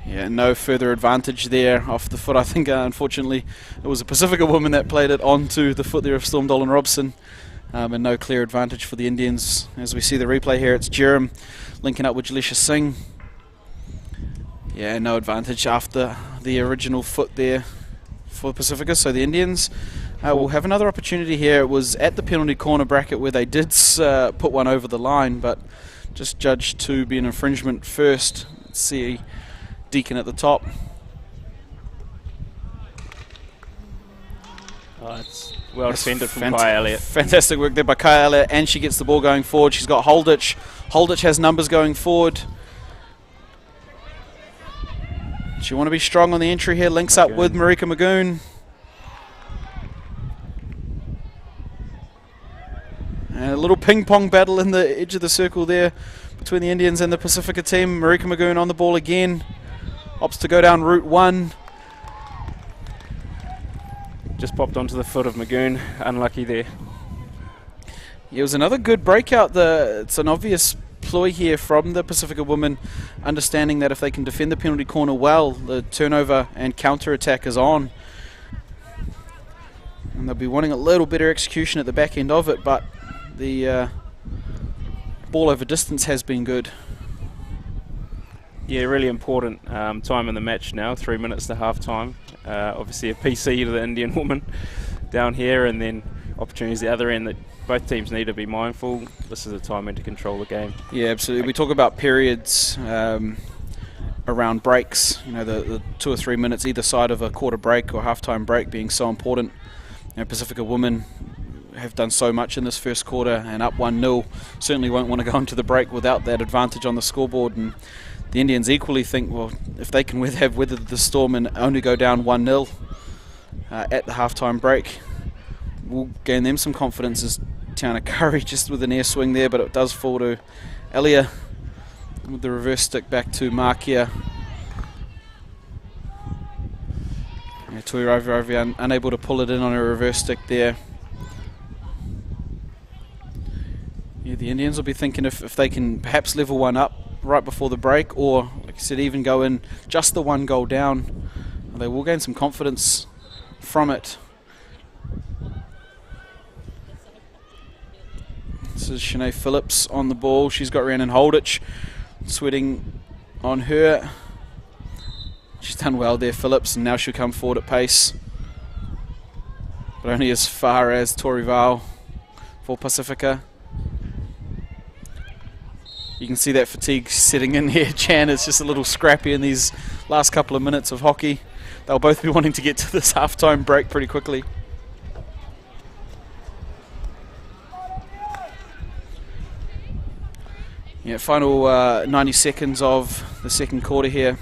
Yeah, no further advantage there off the foot. I think, unfortunately, it was a Pacifica woman that played it onto the foot there of Storm Dolan Robson. And no clear advantage for the Indians. As we see the replay here, it's Jerem linking up with Jalisha Singh. Yeah, no advantage after the original foot there for Pacifica. So the Indians will have another opportunity here. It was at the penalty corner bracket where they did put one over the line, but just judged to be an infringement first. Let's see Deacon at the top. It's well defended from Kaya Elliott. Fantastic work there by Kaya Elliott, and she gets the ball going forward. She's got Holditch. Holditch has numbers going forward. She want to be strong on the entry here. Links up with Marika Magoon. And a little ping-pong battle in the edge of the circle there between the Indians and the Pacifika team. Marika Magoon on the ball again. Opts to go down route 1. Just popped onto the foot of Magoon. Unlucky there. Yeah, it was another good breakout. It's an obvious ploy here from the Pacifika women, understanding that if they can defend the penalty corner well, the turnover and counter attack is on. And they'll be wanting a little better execution at the back end of it, but the ball over distance has been good. Yeah, really important time in the match now, 3 minutes to half time. Obviously a PC to the Indian woman down here, and then opportunities the other end that both teams need to be mindful. This is a time when to control the game. Yeah, absolutely. We talk about periods around breaks, you know, the 2 or 3 minutes either side of a quarter break or half-time break being so important. You know, Pacifika women have done so much in this first quarter, and up 1-0, certainly won't want to go into the break without that advantage on the scoreboard. And the Indians equally think, well, if they can have weathered the storm and only go down 1-0 at the half-time break, will gain them some confidence. As Tiana Curry just with an air swing there, but it does fall to Elia with the reverse stick back to Markia. Yeah, Tuirovi unable to pull it in on a reverse stick there. Yeah, the Indians will be thinking if they can perhaps level one up right before the break, or like I said, even go in just the 1 goal down, they will gain some confidence from it. This is Shanae Phillips on the ball. She's got Rhiannon Holditch sweating on her. She's done well there, Phillips, and now she'll come forward at pace, but only as far as Tori Val for Pasifika. You can see that fatigue setting in here. Jan is just a little scrappy in these last couple of minutes of hockey. They'll both be wanting to get to this half-time break pretty quickly. Yeah, final 90 seconds of the second quarter here.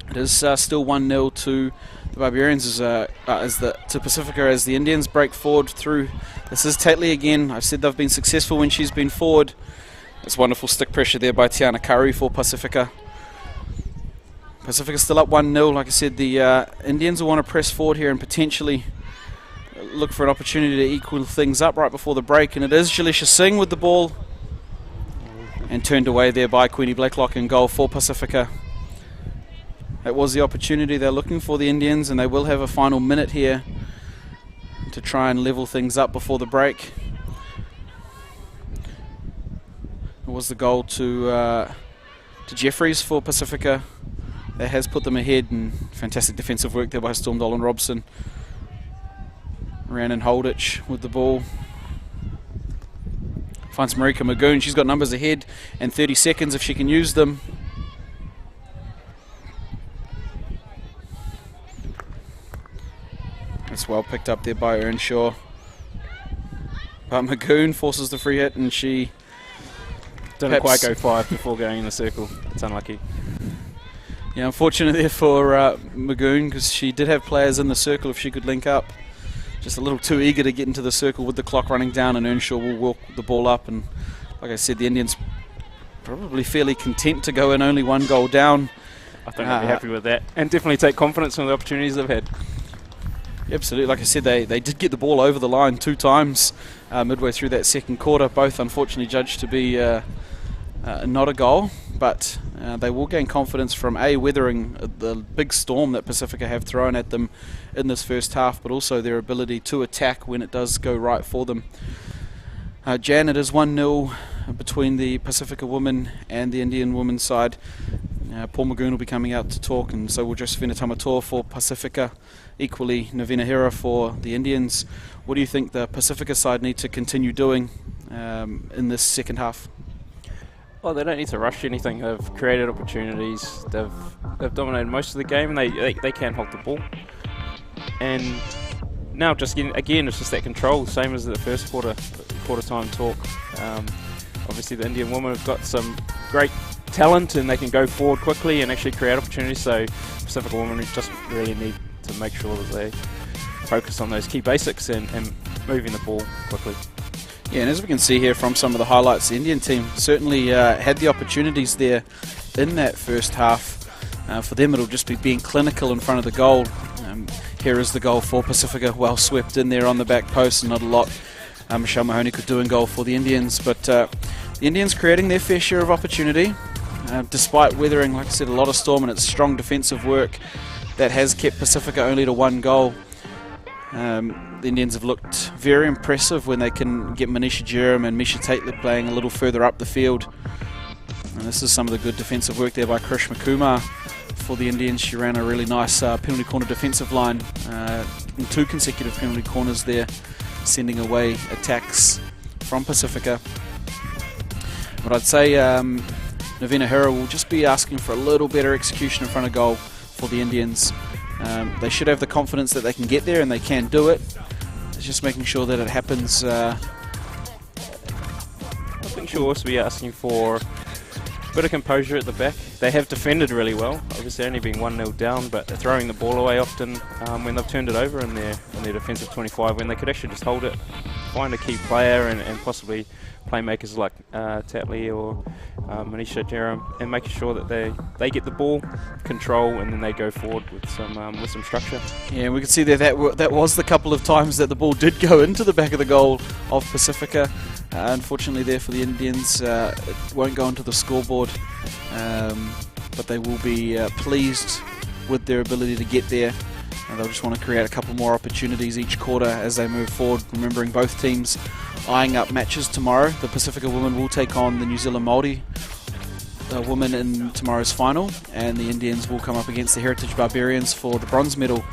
It is still 1-0 to the Barbarians to Pacifika as the Indians break forward through. This is Tatley again. I've said they've been successful when she's been forward. It's wonderful stick pressure there by Tiana Curry for Pacifika. Pacifika still up 1-0. Like I said, the Indians will want to press forward here and potentially look for an opportunity to equal things up right before the break. And it is Jalisha Singh with the ball, and turned away there by Queenie Blacklock in goal for Pacifika. That was the opportunity they're looking for, the Indians, and they will have a final minute here to try and level things up before the break. It was the goal to Jeffries for Pacifika. That has put them ahead, and fantastic defensive work there by Storm Dolan Robson. Rhiannon Holditch with the ball. Finds Marika Magoon. She's got numbers ahead and 30 seconds if she can use them. That's well picked up there by Earnshaw. But Magoon forces the free hit, and she didn't quite go 5 before going in the circle. It's unlucky. Yeah, unfortunate there for Magoon, because she did have players in the circle if she could link up. Just a little too eager to get into the circle with the clock running down, and Earnshaw will walk the ball up. And like I said, the Indians probably fairly content to go in only 1 goal down. I think they'll be happy with that, and definitely take confidence from the opportunities they've had. Absolutely. Like I said, they did get the ball over the line 2 times midway through that second quarter, both unfortunately judged to be not a goal, but they will gain confidence from weathering the big storm that Pacifika have thrown at them in this first half, but also their ability to attack when it does go right for them. Jan, it is 1-0 between the Pacifika women and the Indian women's side. Paul Magoon will be coming out to talk, and so will Josephina Tamatoa for Pacifika. Equally, Navina Hira for the Indians. What do you think the Pacifika side need to continue doing in this second half? Well, they don't need to rush anything. They've created opportunities. They've dominated most of the game, and they can hold the ball. And now, just again, it's just that control, same as the first quarter time talk. Obviously, the Indian women have got some great talent, and they can go forward quickly and actually create opportunities. So, Pacifica women just really need to make sure that they focus on those key basics and moving the ball quickly. Yeah, and as we can see here from some of the highlights, the Indian team certainly had the opportunities there in that first half. For them, it'll just be being clinical in front of the goal. Here is the goal for Pasifika, well swept in there on the back post, and not a lot Michelle Mahoney could do in goal for the Indians. But the Indians creating their fair share of opportunity, despite weathering, like I said, a lot of storm, and it's strong defensive work that has kept Pasifika only to 1 goal. The Indians have looked very impressive when they can get Manisha Jerem and Misha Taitler playing a little further up the field. And this is some of the good defensive work there by Krishma Kumar for the Indians. She ran a really nice penalty corner defensive line in 2 consecutive penalty corners there, sending away attacks from Pasifika. But I'd say Navina Hira will just be asking for a little better execution in front of goal for the Indians. They should have the confidence that they can get there, and they can do it. It's just making sure that it happens. I think she'll also be asking for a bit of composure at the back. They have defended really well, obviously only being 1-0 down, but they're throwing the ball away often when they've turned it over in their defensive 25, when they could actually just hold it, find a key player and possibly playmakers like Tatley or Manisha Jerem, and making sure that they get the ball control, and then they go forward with some structure. Yeah, we can see there that was the couple of times that the ball did go into the back of the goal of Pasifika. Unfortunately there for the Indians, it won't go into the scoreboard, but they will be pleased with their ability to get there. And they'll just want to create a couple more opportunities each quarter as they move forward, remembering both teams eyeing up matches tomorrow. The Pasifika women will take on the New Zealand Māori women in tomorrow's final, and the Indians will come up against the Heritage Barbarians for the bronze medal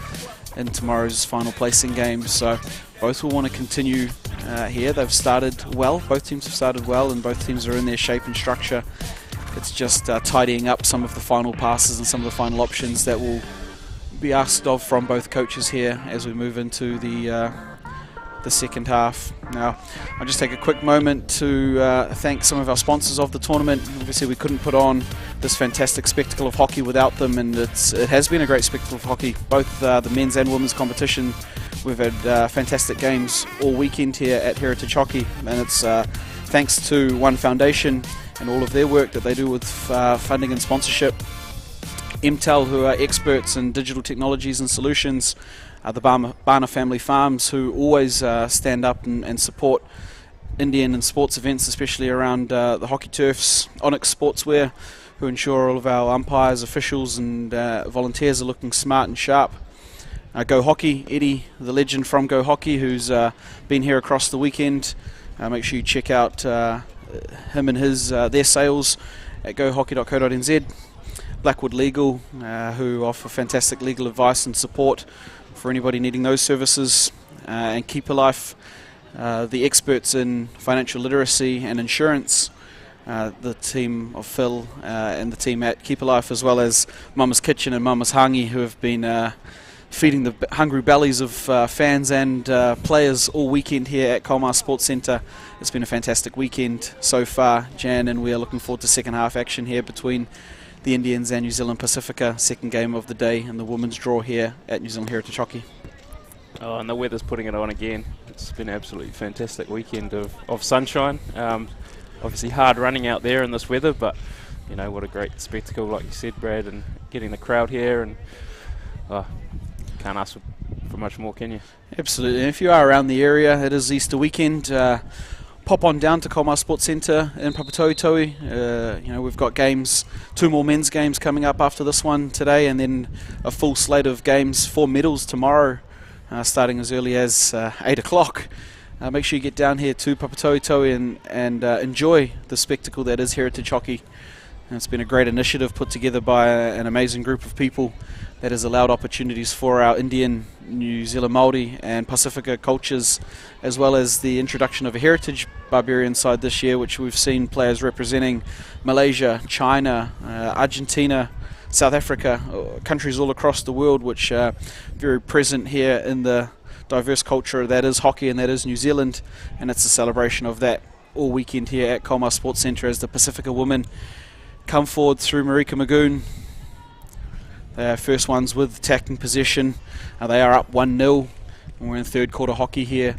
in tomorrow's final placing game. So both will want to continue here. They've started well, both teams have started well, and both teams are in their shape and structure. It's just tidying up some of the final passes and some of the final options that will be asked of from both coaches here as we move into the second half. Now, I'll just take a quick moment to thank some of our sponsors of the tournament. Obviously, we couldn't put on this fantastic spectacle of hockey without them, and it has been a great spectacle of hockey, both the men's and women's competition. We've had fantastic games all weekend here at Heritage Hockey, and it's thanks to One Foundation and all of their work that they do with funding and sponsorship. MTEL, who are experts in digital technologies and solutions, the Barna Family Farms, who always stand up and support Indian and sports events, especially around the hockey turfs. Onyx Sportswear, who ensure all of our umpires, officials and volunteers are looking smart and sharp. Go Hockey, Eddie, the legend from Go Hockey, who's been here across the weekend. Make sure you check out him and their sales at gohockey.co.nz. Blackwood Legal, who offer fantastic legal advice and support for anybody needing those services, and Keep Alive, the experts in financial literacy and insurance, the team of Phil and the team at Keep Alive, as well as Mama's Kitchen and Mama's Hangi, who have been feeding the hungry bellies of fans and players all weekend here at Colmar Sports Centre. It's been a fantastic weekend so far, Jan, and we are looking forward to second half action here between the Indians and New Zealand Pasifika, second game of the day in the women's draw here at New Zealand Heritage Hockey. Oh, and the weather's putting it on again. It's been an absolutely fantastic weekend of sunshine. Obviously hard running out there in this weather, but you know, what a great spectacle, like you said, Brad, and getting the crowd here, and can't ask for much more, can you? Absolutely. And if you are around the area, it is Easter weekend. Pop on down to Colmar Sports Centre in Papatoetoe. You know, we've got games, 2 more men's games coming up after this one today, and then a full slate of games for medals tomorrow, starting as early as 8 o'clock. Make sure you get down here to Papatoetoe and enjoy the spectacle that is Heritage Hockey. And it's been a great initiative put together by an amazing group of people that has allowed opportunities for our Indian, New Zealand Māori and Pasifika cultures, as well as the introduction of a Heritage Barbarian side this year, which we've seen players representing Malaysia, China, Argentina, South Africa, countries all across the world, which are very present here in the diverse culture that is hockey and that is New Zealand. And it's a celebration of that all weekend here at Colmar Sports Centre as the Pasifika women come forward through Marika Magoon. They are first ones with attacking possession. They are up 1-0, and we're in third quarter hockey here.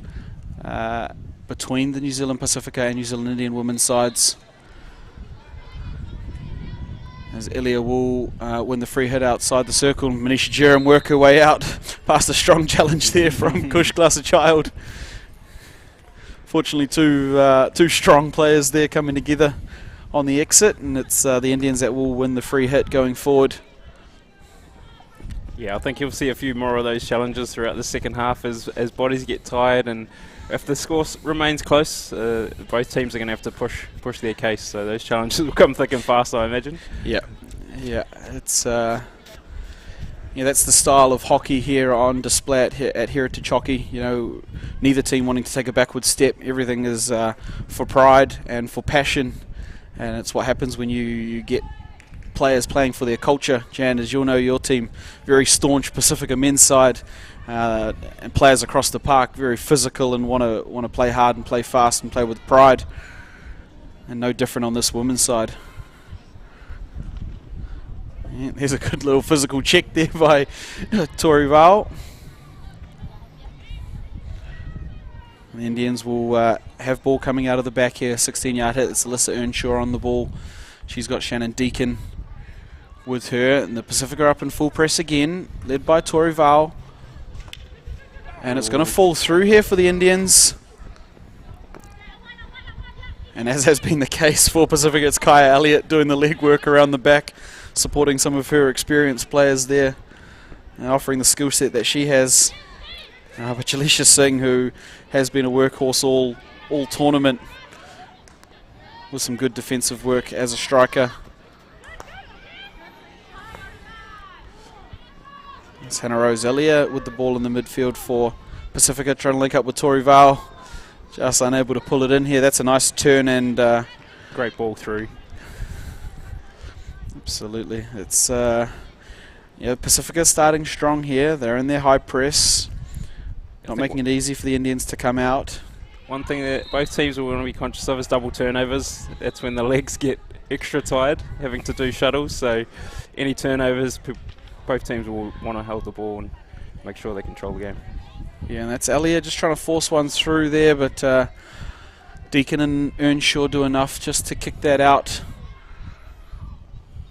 between the New Zealand Pasifika and New Zealand Indian women's sides. As Elia will win the free hit outside the circle. Manisha Jerem work her way out past a strong challenge there from Kush Child. Fortunately, two strong players there coming together on the exit, and it's the Indians that will win the free hit going forward. Yeah, I think you'll see a few more of those challenges throughout the second half as bodies get tired, and if the score remains close, both teams are going to have to push their case. So those challenges will come thick and fast, I imagine. Yeah, it's that's the style of hockey here on display at Heritage Hockey. You know, neither team wanting to take a backward step. Everything is for pride and for passion, and it's what happens when you get players playing for their culture. Jan, as you'll know, your team, very staunch Pasifika men's side, and players across the park very physical and want to play hard and play fast and play with pride. And no different on this women's side. Yeah, there's a good little physical check there by Tori Val. The Indians will have ball coming out of the back here. 16-yard hit. It's Alyssa Earnshaw on the ball. She's got Shannon Deacon with her, and the Pasifika are up in full press again, led by Tori Val. And it's going to fall through here for the Indians. And as has been the case for Pasifika, it's Kaya Elliott doing the leg work around the back, supporting some of her experienced players there, and offering the skill set that she has. But Jalisha Singh, who has been a workhorse all tournament, with some good defensive work as a striker. It's Hannah Rose Elliott with the ball in the midfield for Pasifika, trying to link up with Tori Val. Just unable to pull it in here. That's a nice turn and great ball through. Absolutely. It's Pasifika starting strong here. They're in their high press, not making it easy for the Indians to come out. One thing that both teams will want to be conscious of is double turnovers. That's when the legs get extra tired, having to do shuttles. So any turnovers, both teams will want to hold the ball and make sure they control the game. Yeah, and that's Elliot just trying to force one through there, but Deacon and Earnshaw do enough just to kick that out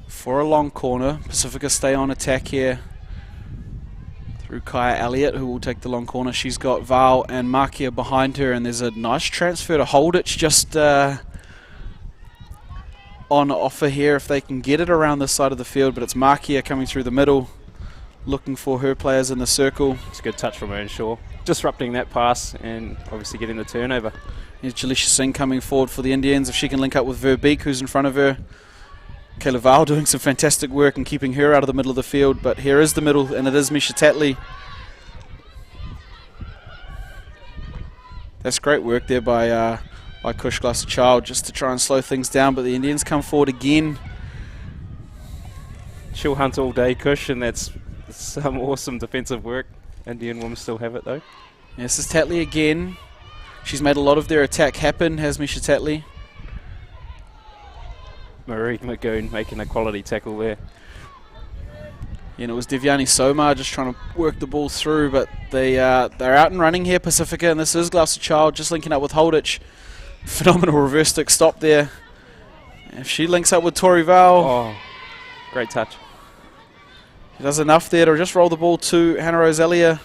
for a long corner. Pasifika stay on attack here through Kaya Elliott, who will take the long corner. She's got Val and Markia behind her, and there's a nice transfer to Holditch just on offer here if they can get it around this side of the field, but it's Markia coming through the middle, looking for her players in the circle. It's a good touch from Earnshaw, disrupting that pass and obviously getting the turnover. Here's Jalisha Singh coming forward for the Indians. If she can link up with Verbeek, who's in front of her. Kayla Val doing some fantastic work and keeping her out of the middle of the field, but here is the middle, and it is Misha Tatley. That's great work there by Kush Child just to try and slow things down, but the Indians come forward again. She'll hunt all day, Kush, and that's some awesome defensive work. Indian women still have it though. Yes, this is Tatley again. She's made a lot of their attack happen, has Misha Tatley. Marie Magoon making a quality tackle there. And it was Devyani Somar just trying to work the ball through, but they're out and running here, Pasifika, and this is Gloucester Child just linking up with Holditch. Phenomenal reverse stick stop there. If she links up with Tori Val. Oh, great touch. She does enough there to just roll the ball to Hannah Roselia.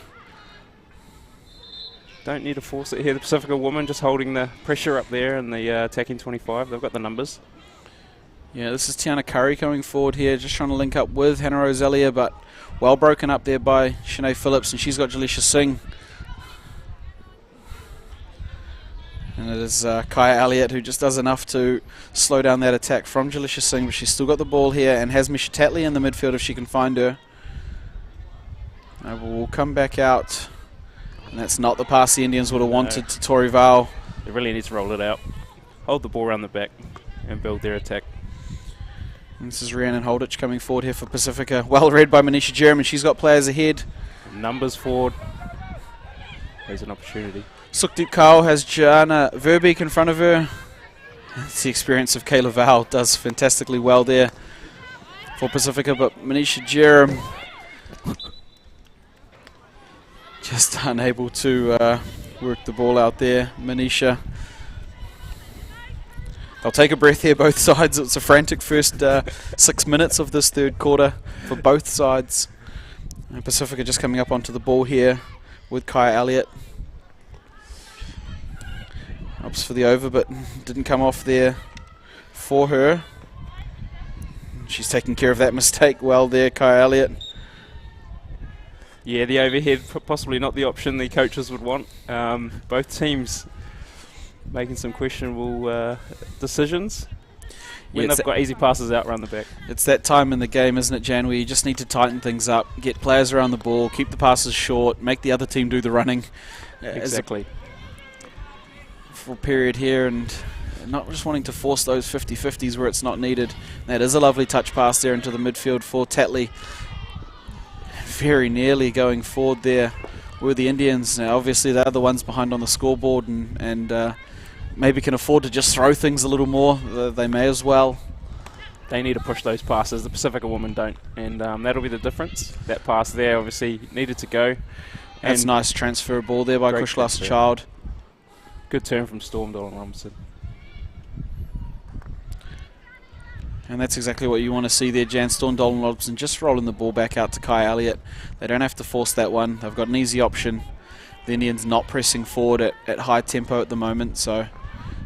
Don't need to force it here. The Pasifika woman just holding the pressure up there and the attacking 25. They've got the numbers. Yeah, this is Tiana Curry coming forward here, just trying to link up with Hannah Roselia, but well broken up there by Shanae Phillips, and she's got Jalisha Singh. And it is Kaya Elliott who just does enough to slow down that attack from Jalisha Singh, but she's still got the ball here and has Misha Tatley in the midfield if she can find her. We'll come back out, and that's not the pass the Indians would have wanted to Tori Val. They really need to roll it out, hold the ball around the back and build their attack. And this is Rhiannon Holditch coming forward here for Pasifika. Well read by Manisha Jerem, she's got players ahead. Numbers forward. There's an opportunity. Sukhdeep Kaur has Jana Verbeek in front of her. It's the experience of Kayla Val, does fantastically well there for Pasifika, but Manisha Jerem just unable to work the ball out there. Manisha. They'll take a breath here, both sides. It's a frantic first 6 minutes of this third quarter for both sides. And Pacifika just coming up onto the ball here with Kaya Elliott. Opts for the over, but didn't come off there for her. She's taking care of that mistake well there, Kaya Elliott. Yeah, the overhead, possibly not the option the coaches would want. Both teams making some questionable decisions when they've got easy passes out around the back. It's that time in the game, isn't it, Jan, where you just need to tighten things up, get players around the ball, keep the passes short, make the other team do the running. Exactly. Full period here, and not just wanting to force those 50-50s where it's not needed. That is a lovely touch pass there into the midfield for Tatley. Very nearly going forward there were the Indians. Now obviously they're the ones behind on the scoreboard and maybe can afford to just throw things a little more. They may as well. They need to push those passes. The Pasifika women don't, and that'll be the difference. That pass there obviously needed to go. That's a nice transfer ball there by Kushlas Child. Good turn from Storm Dolan Robinson. And that's exactly what you want to see there, Jan. Storm Dolan Robinson just rolling the ball back out to Kai Elliott. They don't have to force that one. They've got an easy option. The Indians not pressing forward at high tempo at the moment, so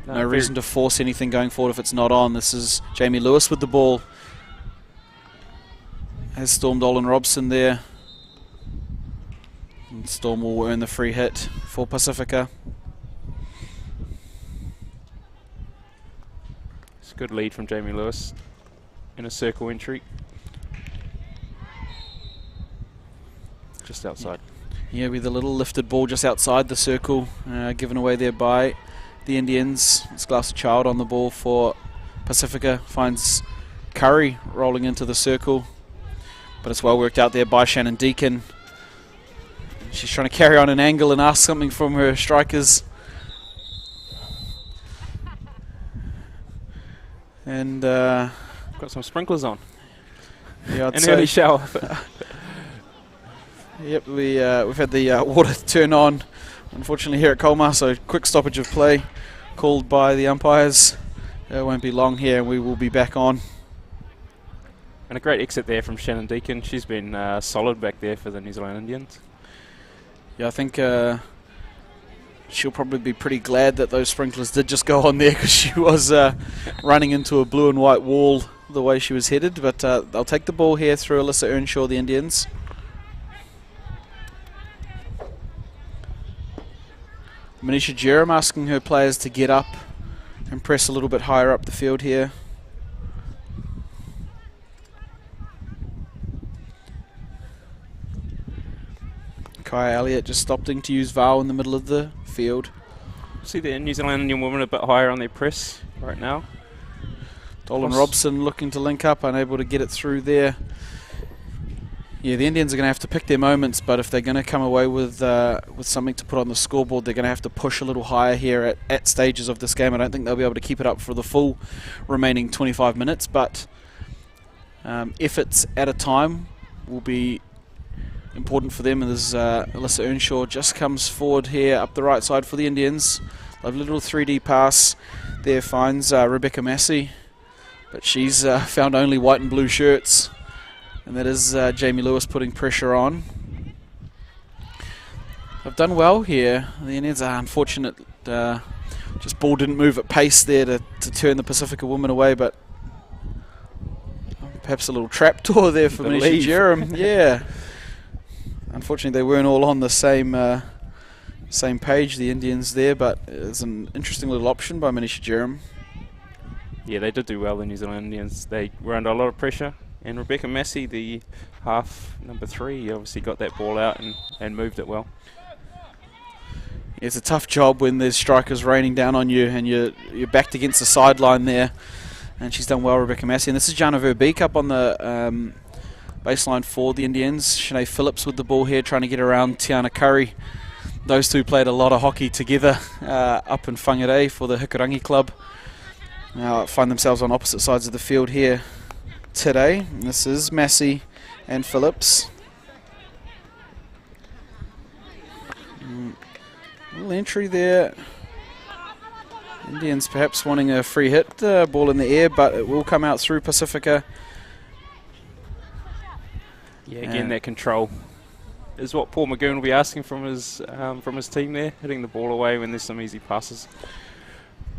no reason to force anything going forward if it's not on. This is Jamie Lewis with the ball. Has Storm Dolan Robson there. And Storm will earn the free hit for Pasifika. It's a good lead from Jamie Lewis in a circle entry. Just outside. Yeah, with a little lifted ball just outside the circle, given away there by the Indians. It's Glass Child on the ball for Pasifika. Finds Curry rolling into the circle, but it's well worked out there by Shannon Deacon. She's trying to carry on an angle and ask something from her strikers. And got some sprinklers on. Yeah, I'd an say early shower. Yep, we've had the water turn on, unfortunately, here at Colmar, so quick stoppage of play called by the umpires. It won't be long here, and we will be back on. And a great exit there from Shannon Deacon. She's been solid back there for the New Zealand Indians. Yeah, I think she'll probably be pretty glad that those sprinklers did just go on there, because she was running into a blue and white wall the way she was headed. But they'll take the ball here through Alyssa Earnshaw, the Indians. Manisha Jerem asking her players to get up and press a little bit higher up the field here. Kaya Elliott just stopping to use Val in the middle of the field. See the New Zealand Indian women a bit higher on their press right now. Dolan Robson looking to link up, unable to get it through there. Yeah, the Indians are going to have to pick their moments, but if they're going to come away with something to put on the scoreboard, they're going to have to push a little higher here at stages of this game. I don't think they'll be able to keep it up for the full remaining 25 minutes, but efforts at a time will be important for them. And there's Alyssa Earnshaw just comes forward here up the right side for the Indians. Lovely little 3D pass there, finds Rebecca Massey, but she's found only white and blue shirts. And that is Jamie Lewis putting pressure on. They've done well here. The Indians are unfortunate. Just ball didn't move at pace there to turn the Pasifika women away, but perhaps a little trapdoor there for Manisha Jerem. Yeah. Unfortunately, they weren't all on the same page, the Indians there, but it's an interesting little option by Manisha Jerem. Yeah, they did do well, the New Zealand Indians. They were under a lot of pressure. And Rebecca Massey, the half number 3, obviously got that ball out and moved it well. It's a tough job when there's strikers raining down on you and you're backed against the sideline there. And she's done well, Rebecca Massey. And this is Jana Verbeek up on the baseline for the Indians. Shanae Phillips with the ball here, trying to get around Tiana Curry. Those two played a lot of hockey together up in Whangarei for the Hikurangi Club. Now find themselves on opposite sides of the field here today. This is Massey and Phillips. Little entry there. Indians perhaps wanting a free hit, ball in the air, but it will come out through Pasifika. Yeah, again, that control is what Paul Magoon will be asking from his team there, hitting the ball away when there's some easy passes.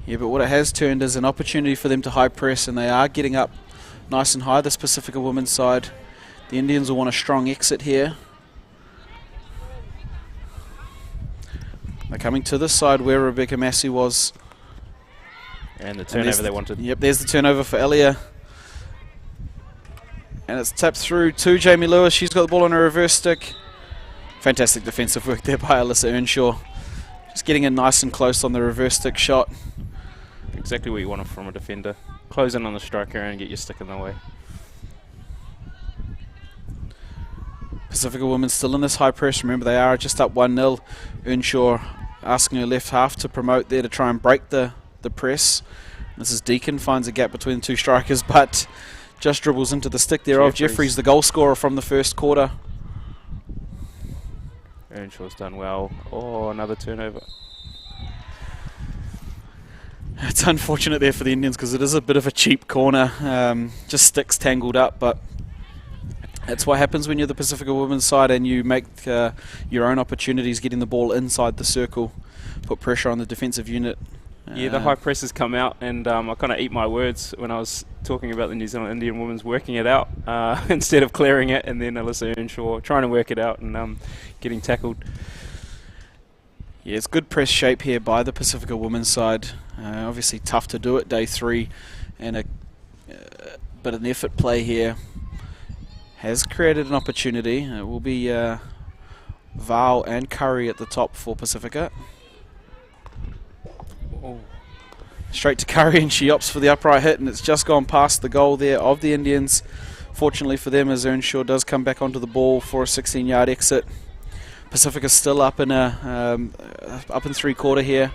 Yeah, but what it has turned is an opportunity for them to high press, and they are getting up nice and high, this Pasifika women's side. The Indians will want a strong exit here. They're coming to this side where Rebecca Massey was. And the turnover they wanted. Yep, there's the turnover for Elia. And it's tapped through to Jamie Lewis. She's got the ball on her reverse stick. Fantastic defensive work there by Alyssa Earnshaw. Just getting it nice and close on the reverse stick shot. Exactly what you want from a defender. Close in on the striker and get your stick in the way. Pasifika women still in this high press. Remember, they are just up 1-0. Earnshaw asking her left half to promote there to try and break the press. Mrs. Deacon finds a gap between the two strikers, but just dribbles into the stick there of Jeffries, the goal scorer from the first quarter. Earnshaw's done well. Oh, another turnover. It's unfortunate there for the Indians because it is a bit of a cheap corner. Just sticks tangled up, but that's what happens when you're the Pasifika women's side and you make your own opportunities getting the ball inside the circle, put pressure on the defensive unit. Yeah, the high press has come out, and I kind of eat my words when I was talking about the New Zealand Indian women's working it out instead of clearing it, and then Alyssa Earnshaw trying to work it out and getting tackled. Yeah, it's good press shape here by the Pasifika women's side. Obviously tough to do it day 3, and but an effort play here has created an opportunity. It will be Val and Curry at the top for Pasifika. Oh. Straight to Curry, and she opts for the upright hit, and it's just gone past the goal there of the Indians. Fortunately for them, as Earnshaw does come back onto the ball for a 16-yard exit. Pacifica's still up in up in 3/4 here.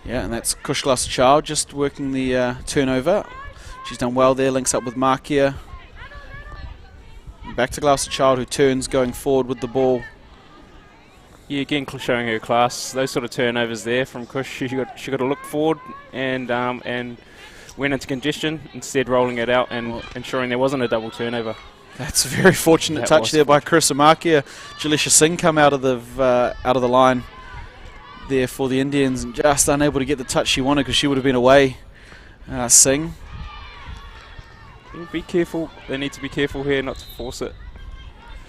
Yeah, and that's Kushglas Child just working the turnover. She's done well there, links up with Markia. Back to Glasser Child, who turns going forward with the ball. Yeah, again showing her class. Those sort of turnovers there from Kush, she got to look forward and went into congestion, instead rolling it out and ensuring there wasn't a double turnover. That's a very fortunate touch there by Chris Amakia. Jalisha Singh come out of the line there for the Indians and just unable to get the touch she wanted because she would have been away. Singh. Be careful. They need to be careful here not to force it.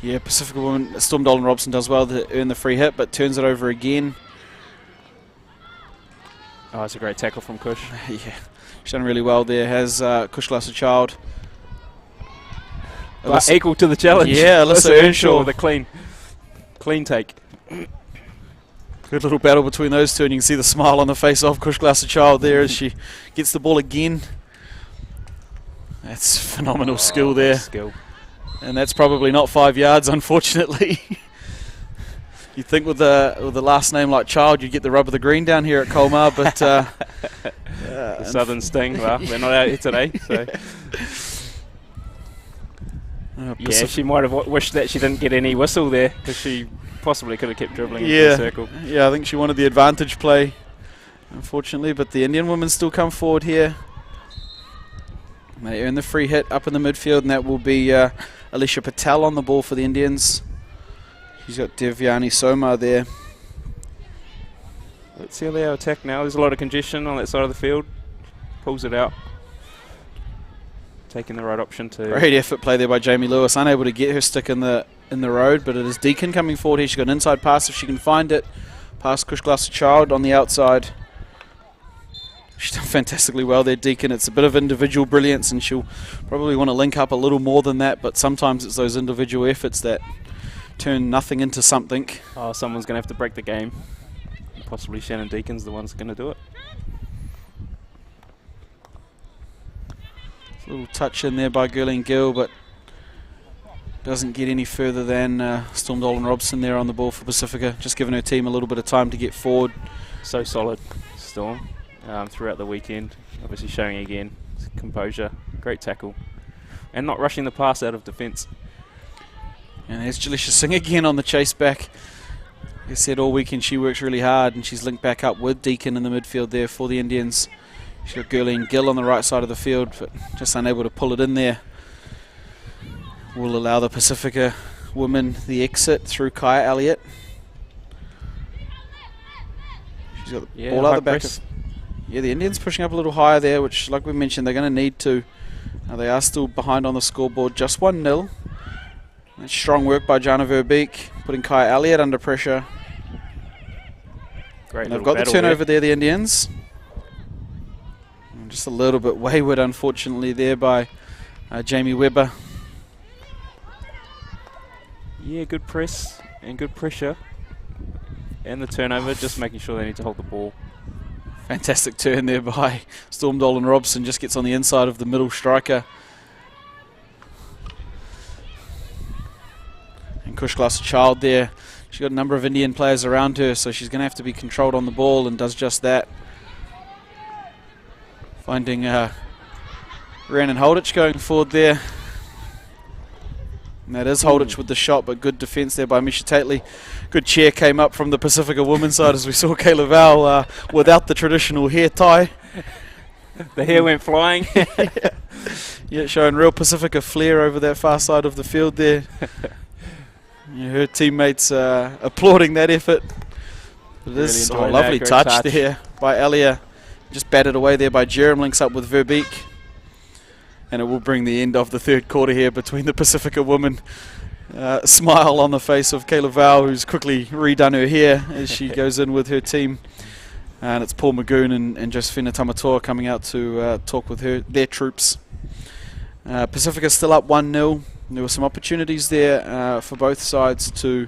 Yeah, Pasifika woman Storm Dolan Robson does well to earn the free hit, but turns it over again. Oh, it's a great tackle from Kush. Yeah, she's done really well there. Has Kush Glasser Child. But equal to the challenge. Yeah, Alyssa Earnshaw with a clean take. Good little battle between those two, and you can see the smile on the face of Kush Glasser Child there as she gets the ball again. That's phenomenal skill there. Skill. And that's probably not 5 yards, unfortunately. You'd think with the last name like Child, you'd get the rub of the green down here at Colmar, but the Southern Sting. Well, they're not out here today, so. Yeah, she might have wished that she didn't get any whistle there because she possibly could have kept dribbling into the circle. Yeah, I think she wanted the advantage play, unfortunately, but the Indian women still come forward here. They earn the free hit up in the midfield, and that will be Alicia Patel on the ball for the Indians. She's got Devyani Somar there. Let's see how they attack now. There's a lot of congestion on that side of the field. Pulls it out. Taking the right option to... Great effort play there by Jamie Lewis. Unable to get her stick in the road, but it is Deacon coming forward here. She's got an inside pass if she can find it. Past Kush Glasser Child on the outside. She's done fantastically well there, Deacon. It's a bit of individual brilliance, and she'll probably want to link up a little more than that, but sometimes it's those individual efforts that turn nothing into something. Oh, someone's going to have to break the game. Possibly Shannon Deacon's the one's going to do it. A little touch in there by Gurleen Gill, but doesn't get any further than Storm Dolan Robson there on the ball for Pasifika, just giving her team a little bit of time to get forward. So solid, Storm. Throughout the weekend, obviously showing again composure, great tackle, and not rushing the pass out of defence. And there's Jalisha Singh again on the chase back. Like I said, all weekend she works really hard, and she's linked back up with Deacon in the midfield there for the Indians. She's got Gurleen Gill on the right side of the field, but just unable to pull it in there. Will allow the Pasifika women the exit through Kaya Elliott. She's got the ball out the back. The Indians pushing up a little higher there, which, like we mentioned, they're going to need to. They are still behind on the scoreboard, just 1-0. Strong work by Jana Verbeek, putting Kaya Elliott under pressure. Great. And they've got the turnover there, the Indians. And just a little bit wayward, unfortunately, there by Jamie Webber. Yeah, good press and good pressure. And the turnover, just making sure they need to hold the ball. Fantastic turn there by Storm Dolan Robson, just gets on the inside of the middle striker. And Kush Child there. She's got a number of Indian players around her, so she's going to have to be controlled on the ball, and does just that. Finding Rhiannon Holditch going forward there. And that is Holditch with the shot, but good defence there by Misha Tately. Good cheer came up from the Pasifika women's side as we saw Kayla Val without the traditional hair tie. The hair went flying. Yeah, showing real Pasifika flair over that far side of the field there. Yeah, her teammates applauding that effort. It is a lovely touch there by Elia. Just batted away there by Jerem, links up with Verbeek. And it will bring the end of the third quarter here between the Pasifika women. Smile on the face of Kayla Val, who's quickly redone her hair as she goes in with her team. And it's Paul Magoon and Josephina Tamatoa coming out to talk with their troops. Pasifika still up 1-0. There were some opportunities there for both sides to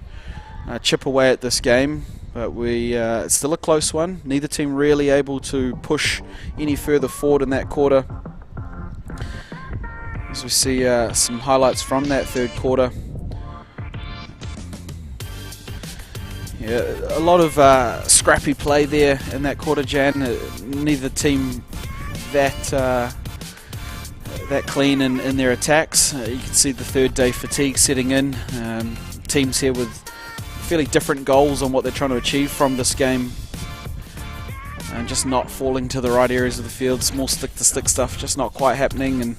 chip away at this game, but it's still a close one. Neither team really able to push any further forward in that quarter. As we see some highlights from that third quarter. Yeah, a lot of scrappy play there in that quarter, Jan. Neither team that clean in their attacks. You can see the third day fatigue setting in. Teams here with fairly different goals on what they're trying to achieve from this game. And just not falling to the right areas of the field. Small stick-to-stick stuff just not quite happening. And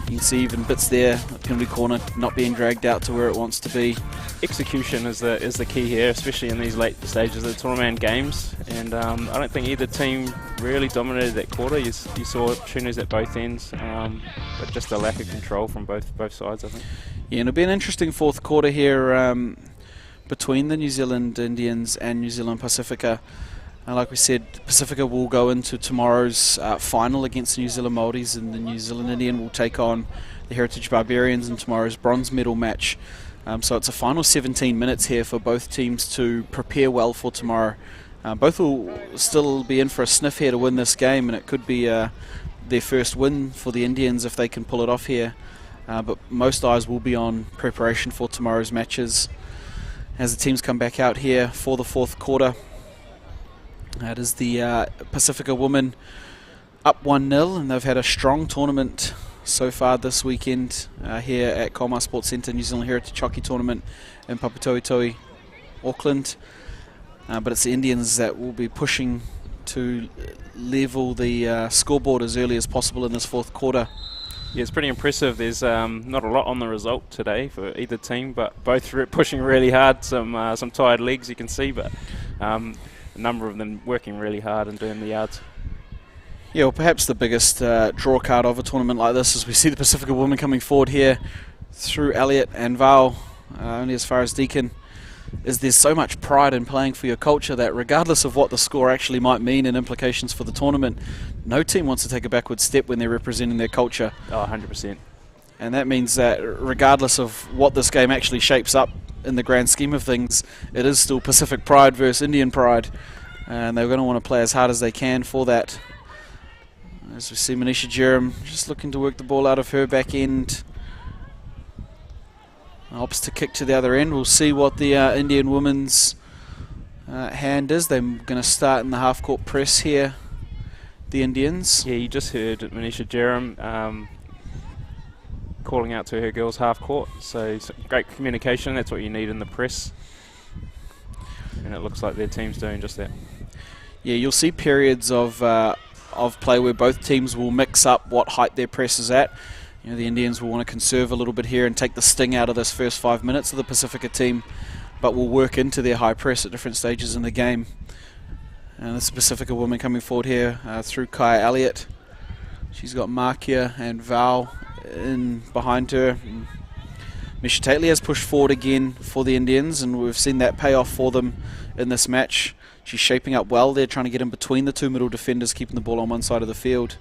you can see even bits there, penalty corner not being dragged out to where it wants to be. Execution is the key here, especially in these late stages of the tournament games. And I don't think either team really dominated that quarter. You saw opportunities at both ends, but just a lack of control from both sides, I think. Yeah, and it'll be an interesting fourth quarter here between the New Zealand Indians and New Zealand Pasifika. Like we said, Pasifika will go into tomorrow's final against the New Zealand Māoris, and the New Zealand Indian will take on the Heritage Barbarians in tomorrow's bronze medal match. So it's a final 17 minutes here for both teams to prepare well for tomorrow. Both will still be in for a sniff here to win this game, and it could be their first win for the Indians if they can pull it off here. But most eyes will be on preparation for tomorrow's matches as the teams come back out here for the fourth quarter. That is the Pasifika women up 1-0, and they've had a strong tournament so far this weekend here at Colmar Sports Centre, New Zealand Heritage Hockey Tournament in Papatoetoe, Auckland. But it's the Indians that will be pushing to level the scoreboard as early as possible in this fourth quarter. Yeah, it's pretty impressive. There's not a lot on the result today for either team, but both pushing really hard. Some tired legs you can see, but a number of them working really hard and doing the yards. Yeah, well, perhaps the biggest draw card of a tournament like this is we see the Pasifika women coming forward here through Elliott and Val, only as far as Deacon. There's so much pride in playing for your culture that regardless of what the score actually might mean and implications for the tournament, no team wants to take a backward step when they're representing their culture. Oh, 100%. And that means that regardless of what this game actually shapes up in the grand scheme of things, it is still Pacific pride versus Indian pride, and they're going to want to play as hard as they can for that. As we see Manisha Jerem just looking to work the ball out of her back end. Opts to kick to the other end. We'll see what the Indian women's hand is. They're going to start in the half-court press here, the Indians. Yeah, you just heard Manisha Jerem calling out to her girls half court. So great communication, that's what you need in the press. And it looks like their team's doing just that. Yeah, you'll see periods of play where both teams will mix up what height their press is at. You know, the Indians will want to conserve a little bit here and take the sting out of this first 5 minutes of the Pasifika team, but will work into their high press at different stages in the game. And this Pasifika woman coming forward here through Kaya Elliott. She's got Markia and Val in behind her. Misha Tately has pushed forward again for the Indians, and we've seen that pay off for them in this match. She's shaping up well there, trying to get in between the two middle defenders, keeping the ball on one side of the field.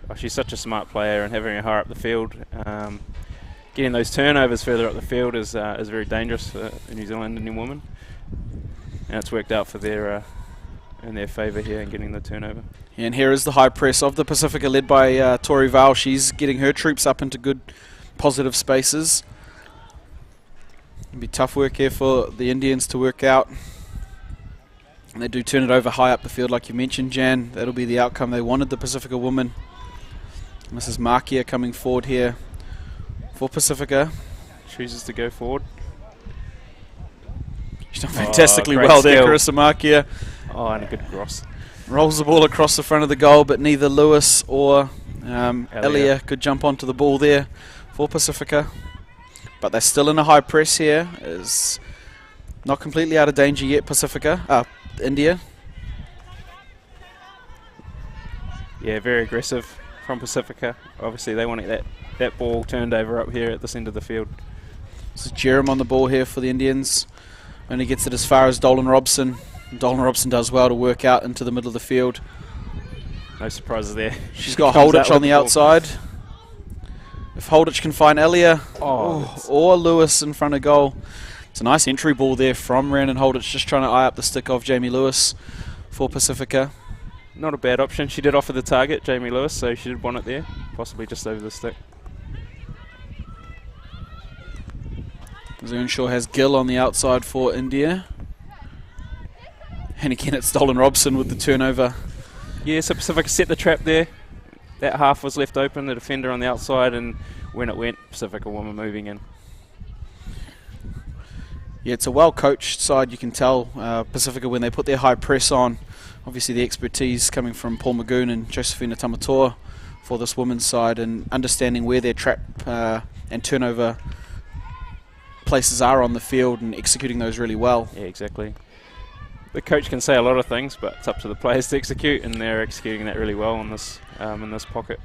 Oh, she's such a smart player, and having her higher up the field, getting those turnovers further up the field is very dangerous for a New Zealand Indian woman, and it's worked out for their in their favour here in getting the turnover. Yeah, and here is the high press of the Pasifika, led by Tori Val. She's getting her troops up into good, positive spaces. It'll be tough work here for the Indians to work out. And they do turn it over high up the field, like you mentioned, Jan. That'll be the outcome they wanted, the Pasifika woman. Mrs. Markia coming forward here for Pasifika. Chooses to go forward. She's done fantastically well there, Carissa Markia. Oh, and a good cross. Rolls the ball across the front of the goal, but neither Lewis or Elia could jump onto the ball there for Pasifika. But they're still in a high press here. Is not completely out of danger yet, Pasifika. India. Yeah, very aggressive from Pasifika. Obviously, they want that ball turned over up here at this end of the field. This is Jerem on the ball here for the Indians. Only gets it as far as Dolan Robson. Dolan Robson does well to work out into the middle of the field. No surprises there. She's got Holditch on the outside. If Holditch can find Elia or Lewis in front of goal. It's a nice entry ball there from Rhiannon Holditch, just trying to eye up the stick of Jamie Lewis for Pasifika. Not a bad option. She did offer the target, Jamie Lewis, so she did want it there, possibly just over the stick. Earnshaw has Gill on the outside for India. And again, it's Dolan Robson with the turnover. Yeah, so Pasifika set the trap there. That half was left open, the defender on the outside, and when it went, Pasifika woman moving in. Yeah, it's a well-coached side, you can tell. Pasifika, when they put their high press on, obviously the expertise coming from Paul Magoon and Josephina Tamatoa for this women's side, and understanding where their trap and turnover places are on the field and executing those really well. Yeah, exactly. The coach can say a lot of things, but it's up to the players to execute, and they're executing that really well in this pocket.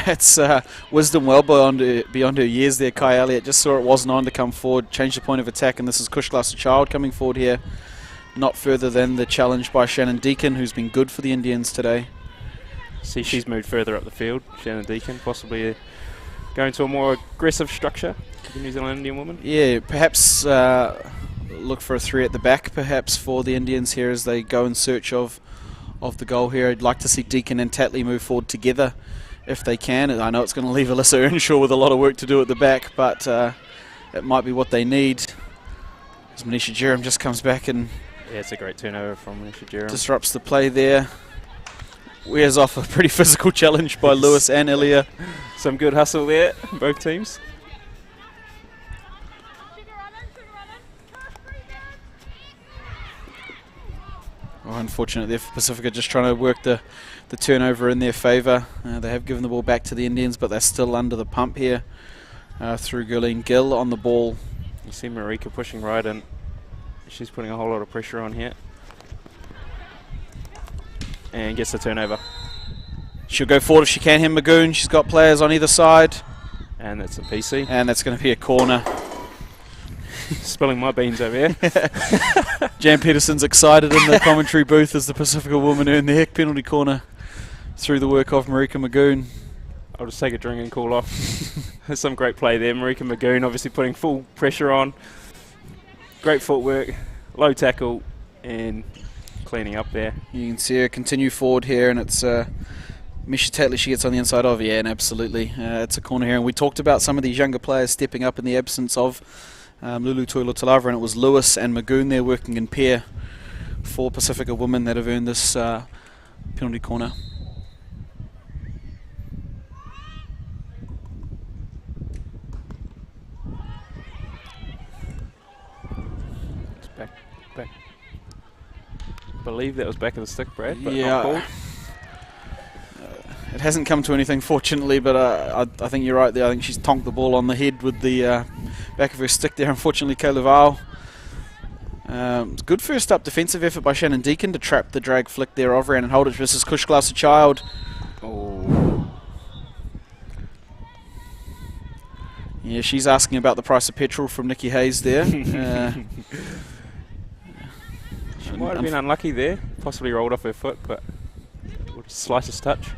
That's wisdom well beyond her years there. Kai Elliott just saw it wasn't on to come forward, change the point of attack, and this is Kushglass Child coming forward here. Not further than the challenge by Shannon Deacon, who's been good for the Indians today. See, she's moved further up the field, Shannon Deacon, possibly going to a more aggressive structure, the New Zealand Indian woman. Yeah, perhaps look for a three at the back, perhaps, for the Indians here as they go in search of the goal here. I'd like to see Deacon and Tatley move forward together if they can. And I know it's going to leave Alyssa Earnshaw with a lot of work to do at the back, but it might be what they need. As Manisha Jerem just comes back and it's a great turnover from Manisha Jerem. Disrupts the play there. Wears off a pretty physical challenge by Lewis and Elia. Some good hustle there, both teams. Oh, unfortunate there for Pasifika, just trying to work the turnover in their favour. They have given the ball back to the Indians, but they're still under the pump here through Gurleen Gill on the ball. You see Marika pushing right, and she's putting a whole lot of pressure on here. And gets the turnover. She'll go forward if she can, him Magoon. She's got players on either side. And that's a PC. And that's going to be a corner. Spilling my beans over here. Jan Peterson's excited in the commentary booth as the Pasifika woman earned the heck penalty corner through the work of Marika Magoon. I'll just take a drink and cool off. There's some great play there. Marika Magoon obviously putting full pressure on. Great footwork, low tackle, and cleaning up there. You can see her continue forward here, and it's Misha Tatley she gets on the inside of. Yeah, and absolutely. It's a corner here, and we talked about some of these younger players stepping up in the absence of Lulu Toilotalava, and it was Lewis and Magoon there working in pair for Pasifika women that have earned this penalty corner. Back. Believe that was back of the stick, Brad. But yeah. not called. It hasn't come to anything, fortunately, but I think you're right there. I think she's tonked the ball on the head with the back of her stick there, unfortunately, Kayla Val. Good first up defensive effort by Shannon Deacon to trap the drag flick there of Rhiannon Holditch versus Kushglasser Child. Oh. Yeah, she's asking about the price of petrol from Nikki Hayes there. She might have been unlucky there. Possibly rolled off her foot, but slightest touch.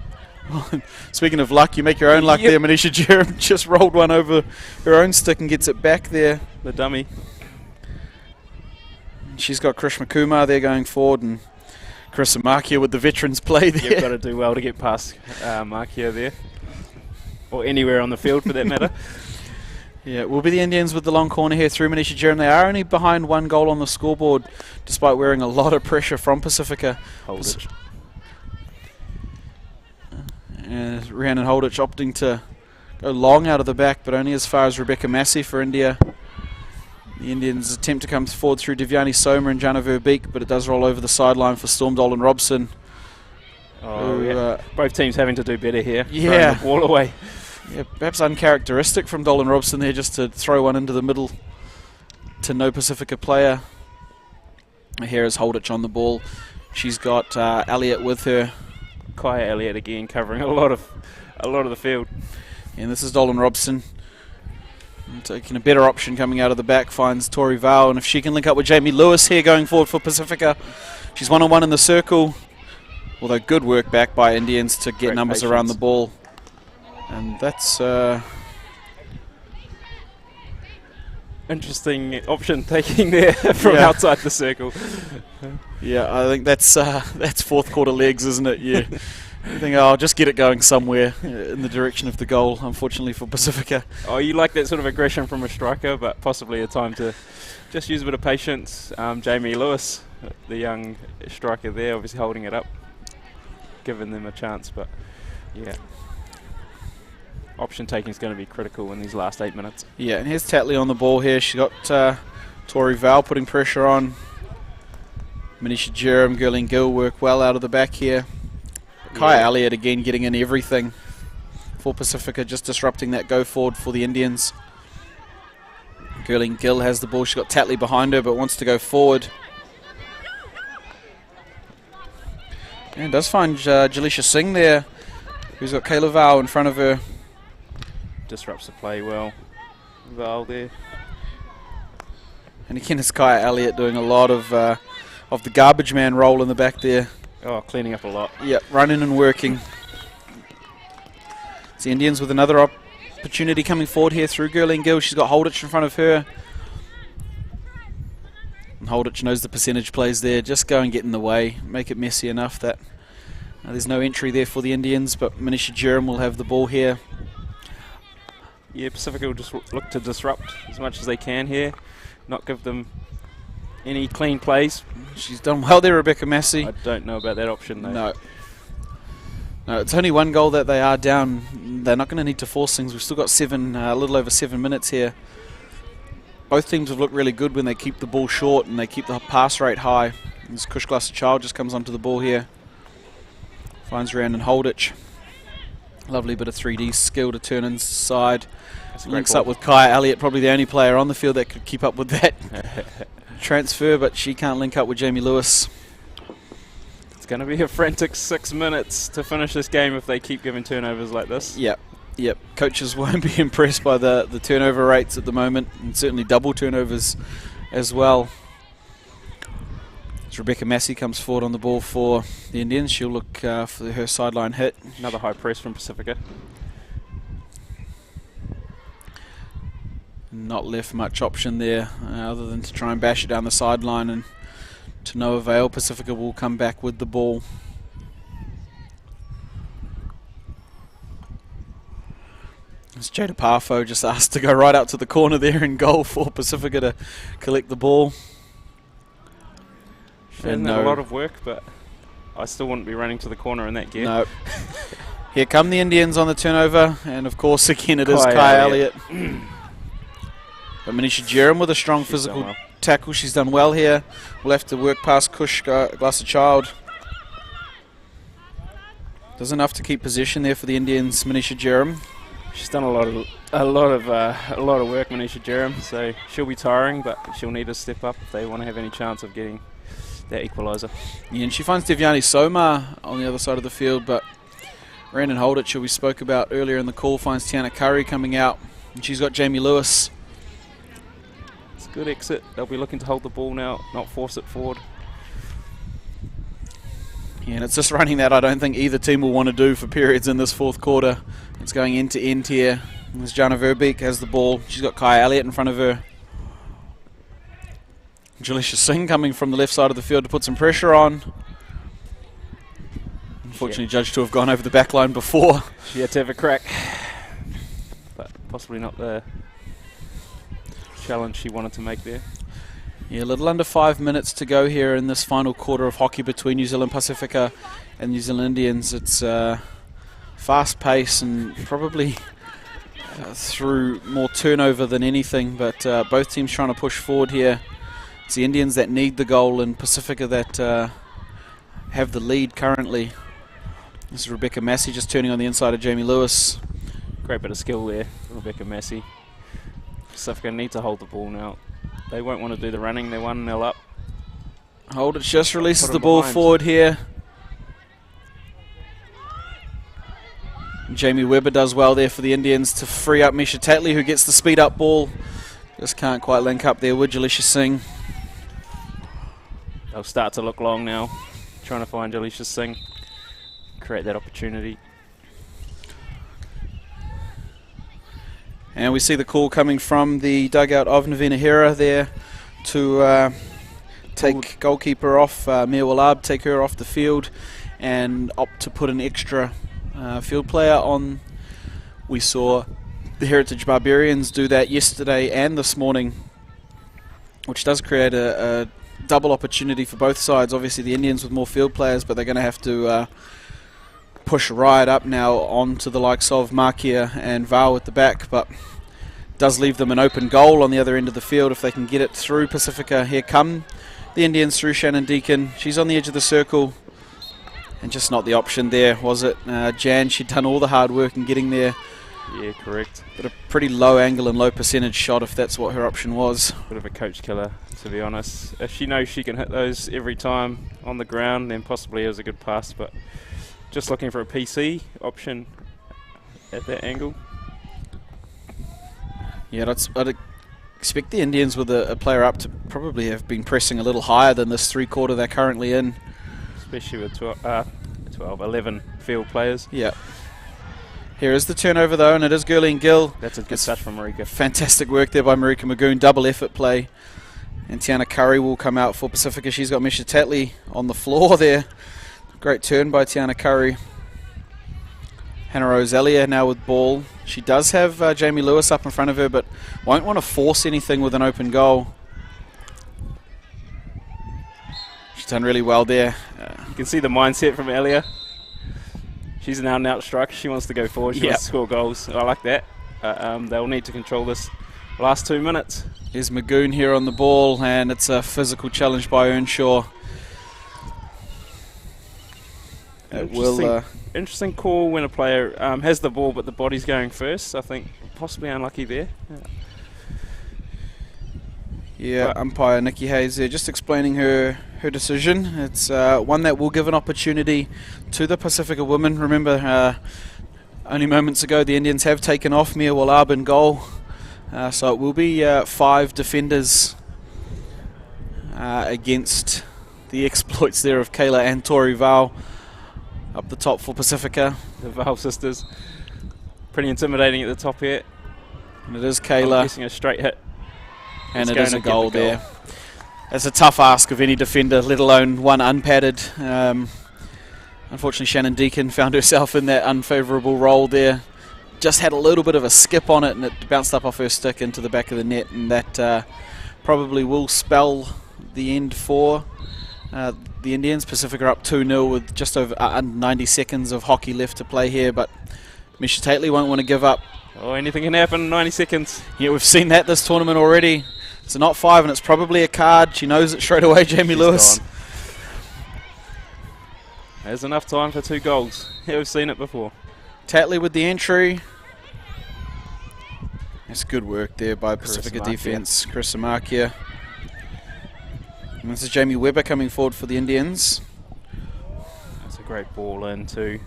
Speaking of luck, you make your own luck there. Manisha Jerem just rolled one over her own stick and gets it back there. The dummy. She's got Krishma Kumar there going forward, and Carissa Markia with the veterans play there. You've got to do well to get past Markia there. Or anywhere on the field for that matter. Yeah, it will be the Indians with the long corner here through Manisha Jerem. They are only behind 1 goal on the scoreboard, despite wearing a lot of pressure from Pacifika. Holditch. Rhiannon Holditch opting to go long out of the back, but only as far as Rebecca Massey for India. The Indians attempt to come forward through Devyani Soma and Jana Verbeek, but it does roll over the sideline for Storm Dolan Robson. Both teams having to do better here. Yeah. Throwing the ball away. Yeah, perhaps uncharacteristic from Dolan Robson there, just to throw one into the middle to no Pacifika player. Here is Holditch on the ball. She's got Elliott with her. Kaya Elliott again covering a lot of the field. And this is Dolan Robson taking a better option coming out of the back, finds Tori Val, and if she can link up with Jamie Lewis here going forward for Pacifika. She's one-on-one in the circle, although good work back by Indians to get Great numbers patience around the ball. And that's interesting option taking there from outside the circle. Yeah, I think that's fourth quarter legs, isn't it? Yeah. I think I'll just get it going somewhere in the direction of the goal, unfortunately for Pacifika. Oh, you like that sort of aggression from a striker, but possibly a time to just use a bit of patience. Jamie Lewis, the young striker there, obviously holding it up, giving them a chance, but yeah. Option taking is going to be critical in these last 8 minutes. Yeah, and here's Tatley on the ball here. She got Tori Val putting pressure on. Manisha Jerem, Gurleen Gill work well out of the back here. Kaya Elliott again getting in everything for Pacifika, just disrupting that go forward for the Indians. Gurleen Gill has the ball. She's got Tatley behind her but wants to go forward. And does find Jalisha Singh there, who's got Kayla Val in front of her. Disrupts the play well. Val there. And again, it's Kaya Elliott doing a lot of the garbage man role in the back there. Oh, cleaning up a lot. Yep, running and working. It's the Indians with another opportunity coming forward here through Gurleen Gill. She's got Holditch in front of her. And Holditch knows the percentage plays there. Just go and get in the way. Make it messy enough that there's no entry there for the Indians, but Manisha Jerem will have the ball here. Yeah, Pacifika will just look to disrupt as much as they can here. Not give them any clean plays. She's done well there, Rebecca Massey. I don't know about that option though. No, it's only 1 goal that they are down. They're not going to need to force things. We've still got a little over 7 minutes here. Both teams have looked really good when they keep the ball short and they keep the pass rate high. This Kushglasser Child just comes onto the ball here. Finds Rhiannon Holditch. Lovely bit of 3D skill to turn inside. Links up with Kaya Elliott, probably the only player on the field that could keep up with that transfer, but she can't link up with Jamie Lewis. It's going to be a frantic 6 minutes to finish this game if they keep giving turnovers like this. Yep. Coaches won't be impressed by the turnover rates at the moment, and certainly double turnovers as well. As Rebecca Massey comes forward on the ball for the Indians, she'll look for her sideline hit. Another high press from Pacifika. Not left much option there other than to try and bash it down the sideline, and to no avail. Pacifika will come back with the ball. As Jada Parfo just asked to go right out to the corner there in goal for Pacifika to collect the ball. And a lot of work, but I still wouldn't be running to the corner in that gear. No. Here come the Indians on the turnover, and of course again it is Kaya Elliott. But Manisha Jerem with a strong physical tackle. She's done well here. We'll have to work past Kush Glaser-Child. Does enough to keep possession there for the Indians, Manisha Jerem. She's done a lot of work, Manisha Jerem. So she'll be tiring, but she'll need to step up if they want to have any chance of getting that equaliser. Yeah, and she finds Devyani Soma on the other side of the field, but Brandon Holditch, who we spoke about earlier in the call, finds Tiana Curry coming out, and she's got Jamie Lewis. It's a good exit. They'll be looking to hold the ball now, not force it forward. Yeah, and it's just running that I don't think either team will want to do for periods in this fourth quarter. It's going end to end here. As Jana Verbeek has the ball. She's got Kai Elliott in front of her. Jalisha Singh coming from the left side of the field to put some pressure on. Unfortunately, judged to have gone over the back line before. She had to have a crack, but possibly not the challenge she wanted to make there. Yeah, a little under 5 minutes to go here in this final quarter of hockey between New Zealand Pasifika and New Zealand Indians. It's fast pace and probably through more turnover than anything, but both teams trying to push forward here. It's the Indians that need the goal and Pasifika that have the lead currently. This is Rebecca Massey just turning on the inside of Jamie Lewis. Great bit of skill there, Rebecca Massey. Pasifika need to hold the ball now. They won't want to do the running. They're 1-0 up. Holditch just releases the ball forward here. Jamie Webber does well there for the Indians to free up Misha Tatley, who gets the speed up ball. Just can't quite link up there with Jalisha Singh. They'll start to look long now, trying to find Jalisha Singh, create that opportunity. And we see the call coming from the dugout of Navina Hera there to take goalkeeper off, Mia Walab, take her off the field and opt to put an extra field player on. We saw the Heritage Barbarians do that yesterday and this morning, which does create a double opportunity for both sides. Obviously the Indians with more field players, but they're going to have to push right up now onto the likes of Makia and Val at the back, but does leave them an open goal on the other end of the field if they can get it through Pasifika. Here come the Indians through Shannon Deacon. She's on the edge of the circle and just not the option there, was it? Jan, she'd done all the hard work in getting there. Yeah, correct. But a pretty low angle and low percentage shot if that's what her option was. Bit of a coach killer, to be honest. If she knows she can hit those every time on the ground, then possibly it was a good pass, but just looking for a PC option at that angle. Yeah, I'd expect the Indians with a player up to probably have been pressing a little higher than this three-quarter they're currently in. Especially with 11 field players. Yeah. Here is the turnover though, and it is Gurleen Gill. That's a good touch from Marika. Fantastic work there by Marika Magoon, double effort play. And Tiana Curry will come out for Pasifika. She's got Misha Tatley on the floor there. Great turn by Tiana Curry. Hannah Rosalia now with ball. She does have Jamie Lewis up in front of her, but won't want to force anything with an open goal. She's done really well there. You can see the mindset from Elia. She's an out-and-out striker. She wants to go forward. She wants to score goals. I like that. They'll need to control this last 2 minutes. Here's Magoon here on the ball, and it's a physical challenge by Earnshaw. Interesting call when a player has the ball but the body's going first. I think possibly unlucky there. Yeah, umpire Nikki Hayes there just explaining her decision. It's one that will give an opportunity to the Pasifika women. Remember, only moments ago the Indians have taken off Mia Walab in goal. So it will be 5 defenders against the exploits there of Kayla and Tori Val up the top for Pasifika. The Val sisters. Pretty intimidating at the top here. And it is Kayla. I'm guessing a straight hit. And it is a goal there. It's a tough ask of any defender, let alone one unpadded. Unfortunately, Shannon Deacon found herself in that unfavourable role there. Just had a little bit of a skip on it, and it bounced up off her stick into the back of the net, and that probably will spell the end for the Indians. Pasifika are up 2-0 with just over 90 seconds of hockey left to play here, but Misha Tatley won't want to give up Oh, anything can happen in 90 seconds. Yeah, we've seen that this tournament already. It's not 5 and it's probably a card. She knows it straight away, Jamie Lewis. Gone. There's enough time for 2 goals. Yeah, we've seen it before. Tatley with the entry. That's good work there by Pasifika defence. Chris Amakia. And this is Jamie Webber coming forward for the Indians. That's a great ball in too.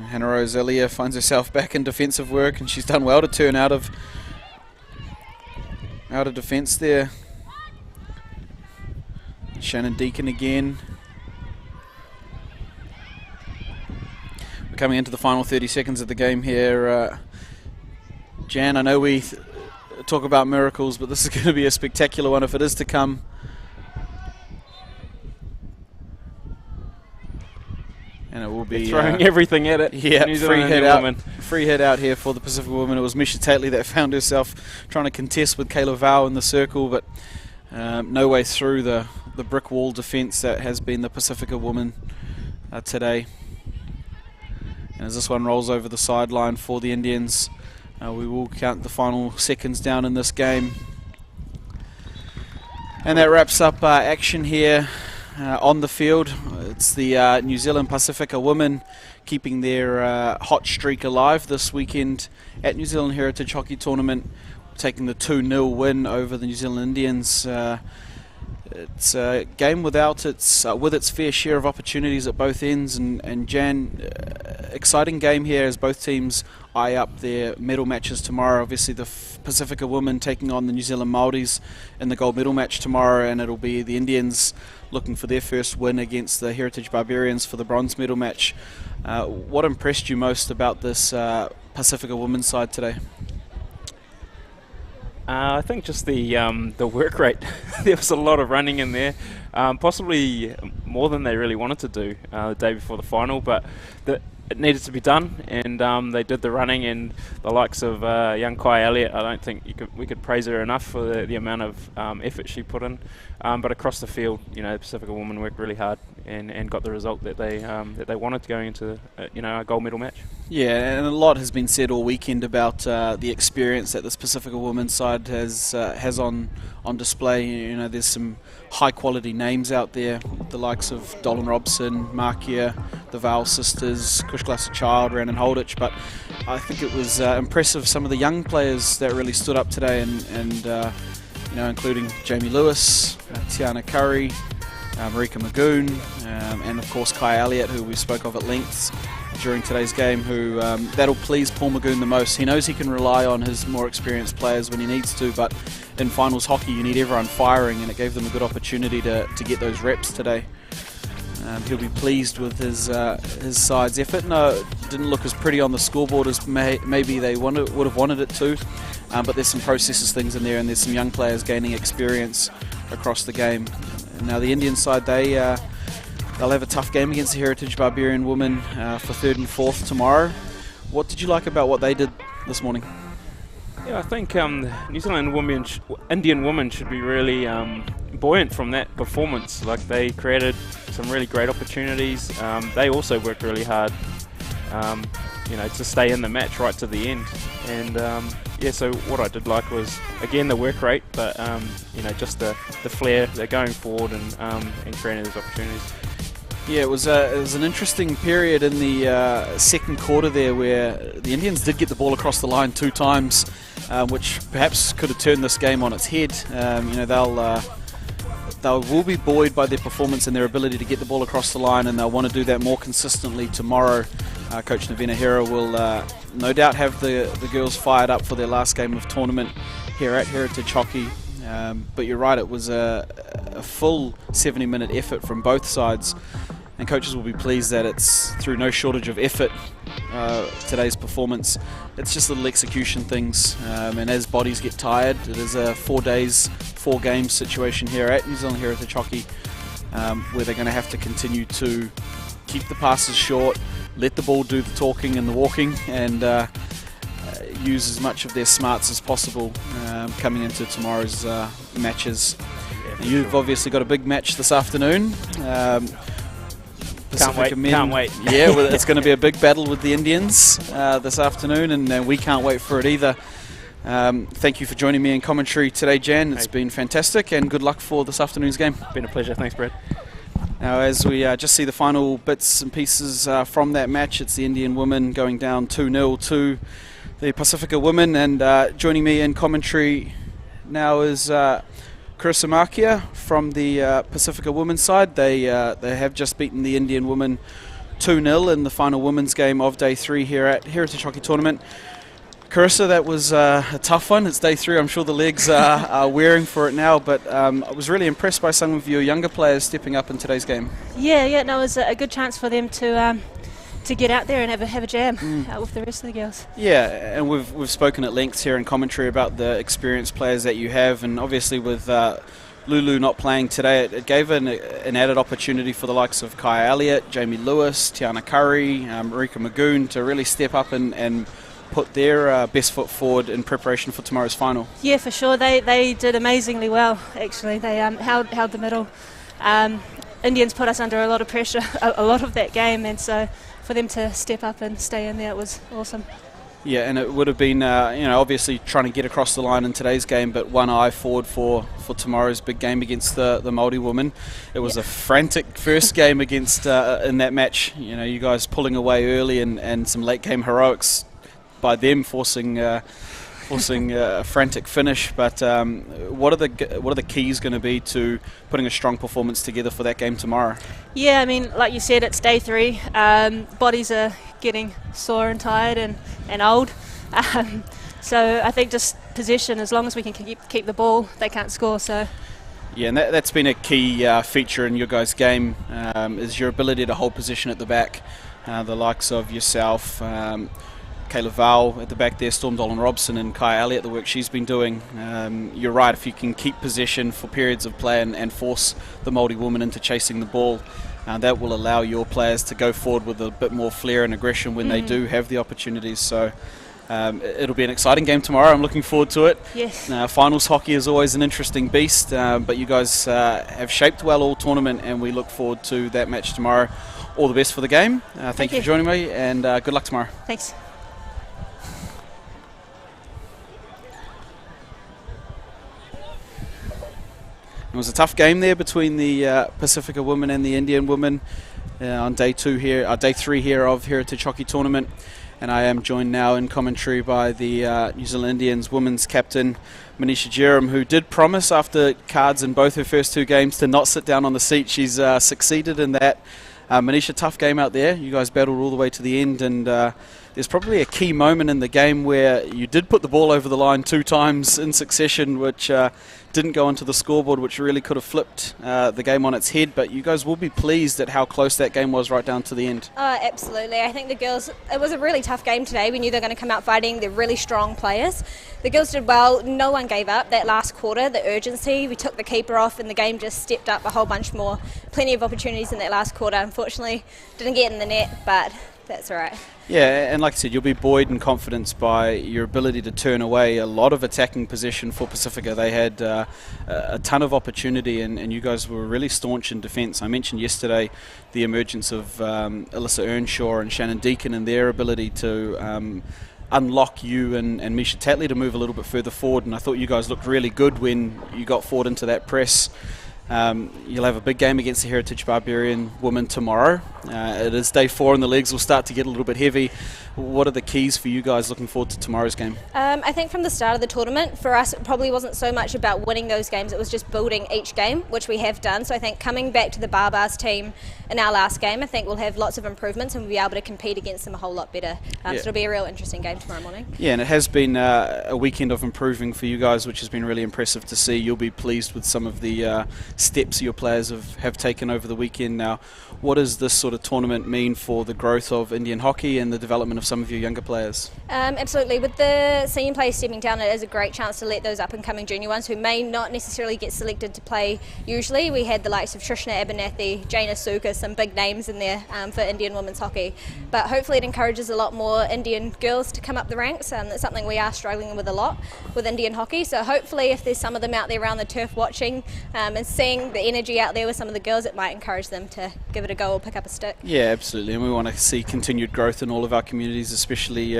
Hannah Rose Elliott finds herself back in defensive work, and she's done well to turn out of defence there. Shannon Deacon again. We're coming into the final 30 seconds of the game here. Jan, I know we talk about miracles, but this is going to be a spectacular one if it is to come. And it will be throwing everything at it. Yeah, free hit out here for the Pacific woman. It was Misha Tatley that found herself trying to contest with Kayla Vau in the circle, but no way through the brick wall defence that has been the Pacifica woman today. And as this one rolls over the sideline for the Indians, we will count the final seconds down in this game. And that wraps up action here on the field. It's the New Zealand Pasifika women keeping their hot streak alive this weekend at New Zealand Heritage Hockey Tournament, taking the 2-0 win over the New Zealand Indians. It's a game with its fair share of opportunities at both ends, and Jan, exciting game here as both teams eye up their medal matches tomorrow. Obviously the Pasifika women taking on the New Zealand Māoris in the gold medal match tomorrow, and it'll be the Indians looking for their first win against the Heritage Barbarians for the bronze medal match. What impressed you most about this Pasifika women's side today? I think just the work rate. There was a lot of running in there, possibly more than they really wanted to do the day before the final, but it needed to be done, and they did the running. And the likes of young Kai Elliott, I don't think we could praise her enough for the amount of effort she put in. But across the field, you know, the Pacifica women worked really hard and got the result that they wanted going into a gold medal match. Yeah, and a lot has been said all weekend about the experience that this Pacifica women's side has on display. You know, there's some high quality names out there, the likes of Dolan Robson, Markia, the Vowell sisters, Kush Glasser-Child, Rhiannon Holditch, but I think it was impressive some of the young players that really stood up today, and including Jamie Lewis, Tiana Curry, Marika Magoon, and of course Kai Elliott, who we spoke of at length during today's game, who that'll please Paul Magoon the most. He knows he can rely on his more experienced players when he needs to, but in finals hockey you need everyone firing, and it gave them a good opportunity to get those reps today. He'll be pleased with his side's effort. No, it didn't look as pretty on the scoreboard as maybe they would have wanted it to, but there's some processes things in there, and there's some young players gaining experience across the game. Now the Indian side, they'll have a tough game against the Heritage Barbarian women for 3rd and 4th tomorrow. What did you like about what they did this morning? Yeah, I think New Zealand Indian women should be really buoyant from that performance. Like, they created some really great opportunities. They also worked really hard, to stay in the match right to the end. And so what I did like was, again, the work rate, but just the flair. They're going forward and creating those opportunities. Yeah, it was an interesting period in the second quarter there, where the Indians did get the ball across the line 2 times, which perhaps could have turned this game on its head. They will be buoyed by their performance and their ability to get the ball across the line, and they'll want to do that more consistently tomorrow. Coach Navina Hera will no doubt have the girls fired up for their last game of tournament here at Heritage Hockey. But you're right, it was a full 70-minute effort from both sides, and coaches will be pleased that it's through no shortage of effort, today's performance. It's just little execution things, and as bodies get tired, it is a 4 days, 4 games situation here at New Zealand Heritage Hockey, where they're going to have to continue to keep the passes short, let the ball do the talking and the walking, and use as much of their smarts as possible coming into tomorrow's matches. You've obviously got a big match this afternoon. Pasifika men. Can't wait. Yeah, well, it's going to be a big battle with the Indians this afternoon, and we can't wait for it either. Thank you for joining me in commentary today, Jan. It's been fantastic, and good luck for this afternoon's game. Been a pleasure. Thanks, Brad. Now, as we just see the final bits and pieces from that match, it's the Indian women going down 2-0 to the Pasifika women, and joining me in commentary now is Carissa Markia from the Pasifika women's side. They have just beaten the Indian women 2-0 in the final women's game of day 3 here at Heritage Hockey Tournament. Carissa, that was a tough one. It's day 3. I'm sure the legs are wearing for it now, but I was really impressed by some of your younger players stepping up in today's game. Yeah, no, it was a good chance for them to get out there and have a jam with the rest of the girls. Yeah, and we've spoken at length here in commentary about the experienced players that you have, and obviously with Lulu not playing today, it gave an added opportunity for the likes of Kai Elliott, Jamie Lewis, Tiana Curry, Marika Magoon to really step up and put their best foot forward in preparation for tomorrow's final. Yeah, for sure. They did amazingly well, actually. They held the middle. Indians put us under a lot of pressure a lot of that game, and so for them to step up and stay in there, it was awesome. Yeah, and it would have been, obviously trying to get across the line in today's game, but one eye forward for tomorrow's big game against the Māori women. It was a frantic first game against in that match. You guys pulling away early and some late game heroics by them forcing a frantic finish. But what are the keys going to be to putting a strong performance together for that game tomorrow? Yeah, I mean, like you said, it's day 3. Bodies are getting sore and tired and old. So I think just possession, as long as we can keep the ball, they can't score. So. Yeah, and that's been a key feature in your guys' game, is your ability to hold position at the back. The likes of yourself, Kayla Val at the back there, Storm Dolan-Robson and Kai Elliott, the work she's been doing. You're right, if you can keep possession for periods of play and force the Māori women into chasing the ball, that will allow your players to go forward with a bit more flair and aggression when they do have the opportunities. So it'll be an exciting game tomorrow. I'm looking forward to it. Yes. Finals hockey is always an interesting beast, but you guys have shaped well all tournament, and we look forward to that match tomorrow. All the best for the game. Thank you for joining me, and good luck tomorrow. Thanks. It was a tough game there between the Pasifika women and the Indian women on day 3 here of Heritage Hockey Tournament, and I am joined now in commentary by the New Zealand Indians women's captain Manisha Jerem, who did promise after cards in both her first 2 games to not sit down on the seat. She's succeeded in that. Manisha, tough game out there. You guys battled all the way to the end, and there's probably a key moment in the game where you did put the ball over the line 2 times in succession, which didn't go onto the scoreboard, which really could have flipped the game on its head. But you guys will be pleased at how close that game was right down to the end. Absolutely. I think the girls, it was a really tough game today. We knew they were going to come out fighting. They're really strong players. The girls did well. No one gave up that last quarter, the urgency. We took the keeper off and the game just stepped up a whole bunch more. Plenty of opportunities in that last quarter. Unfortunately, didn't get in the net, but that's all right. Yeah, and like I said, you'll be buoyed in confidence by your ability to turn away a lot of attacking possession for Pasifika. They had a ton of opportunity, and you guys were really staunch in defence. I mentioned yesterday the emergence of Alyssa Earnshaw and Shannon Deacon and their ability to unlock you and Misha Tatley to move a little bit further forward, and I thought you guys looked really good when you got forward into that press. You'll have a big game against the Heritage Barbarian women tomorrow. It is day 4 and the legs will start to get a little bit heavy. What are the keys for you guys looking forward to tomorrow's game? I think from the start of the tournament, for us, it probably wasn't so much about winning those games. It was just building each game, which we have done. So I think coming back to the Barbars team in our last game, I think we'll have lots of improvements and we'll be able to compete against them a whole lot better. So it'll be a real interesting game tomorrow morning. Yeah, and it has been a weekend of improving for you guys, which has been really impressive to see. You'll be pleased with some of the steps your players have taken over the weekend now. What does this sort of tournament mean for the growth of Indian hockey and the development of some of your younger players? Absolutely. With the senior players stepping down, it is a great chance to let those up-and-coming junior ones who may not necessarily get selected to play usually. We had the likes of Trishna Abernathy, Jana Suka, some big names in there for Indian women's hockey. But hopefully it encourages a lot more Indian girls to come up the ranks. That's something we are struggling with a lot with Indian hockey. So hopefully if there's some of them out there around the turf watching and see seeing the energy out there with some of the girls, it might encourage them to give it a go or pick up a stick. Yeah, absolutely, and we want to see continued growth in all of our communities, especially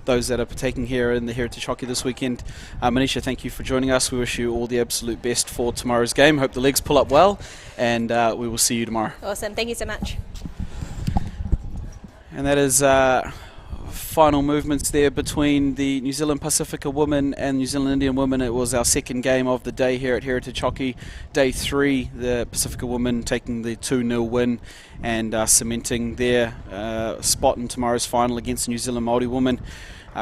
those that are partaking here in the Heritage Hockey this weekend. Manisha, thank you for joining us. We wish you all the absolute best for tomorrow's game. Hope the legs pull up well, and we will see you tomorrow. Awesome, thank you so much. And that is final movements there between the New Zealand Pasifika women and New Zealand Indian women. It was our second game of the day here at Heritage Hockey. Day 3, the Pasifika women taking the 2-0 win and cementing their spot in tomorrow's final against the New Zealand Māori women.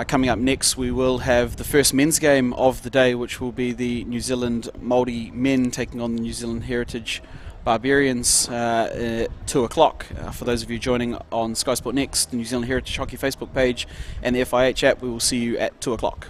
Coming up next, we will have the first men's game of the day, which will be the New Zealand Māori men taking on the New Zealand Heritage Barbarians at 2 o'clock. For those of you joining on Sky Sport Next, the New Zealand Heritage Hockey Facebook page and the FIH app, we will see you at 2 o'clock.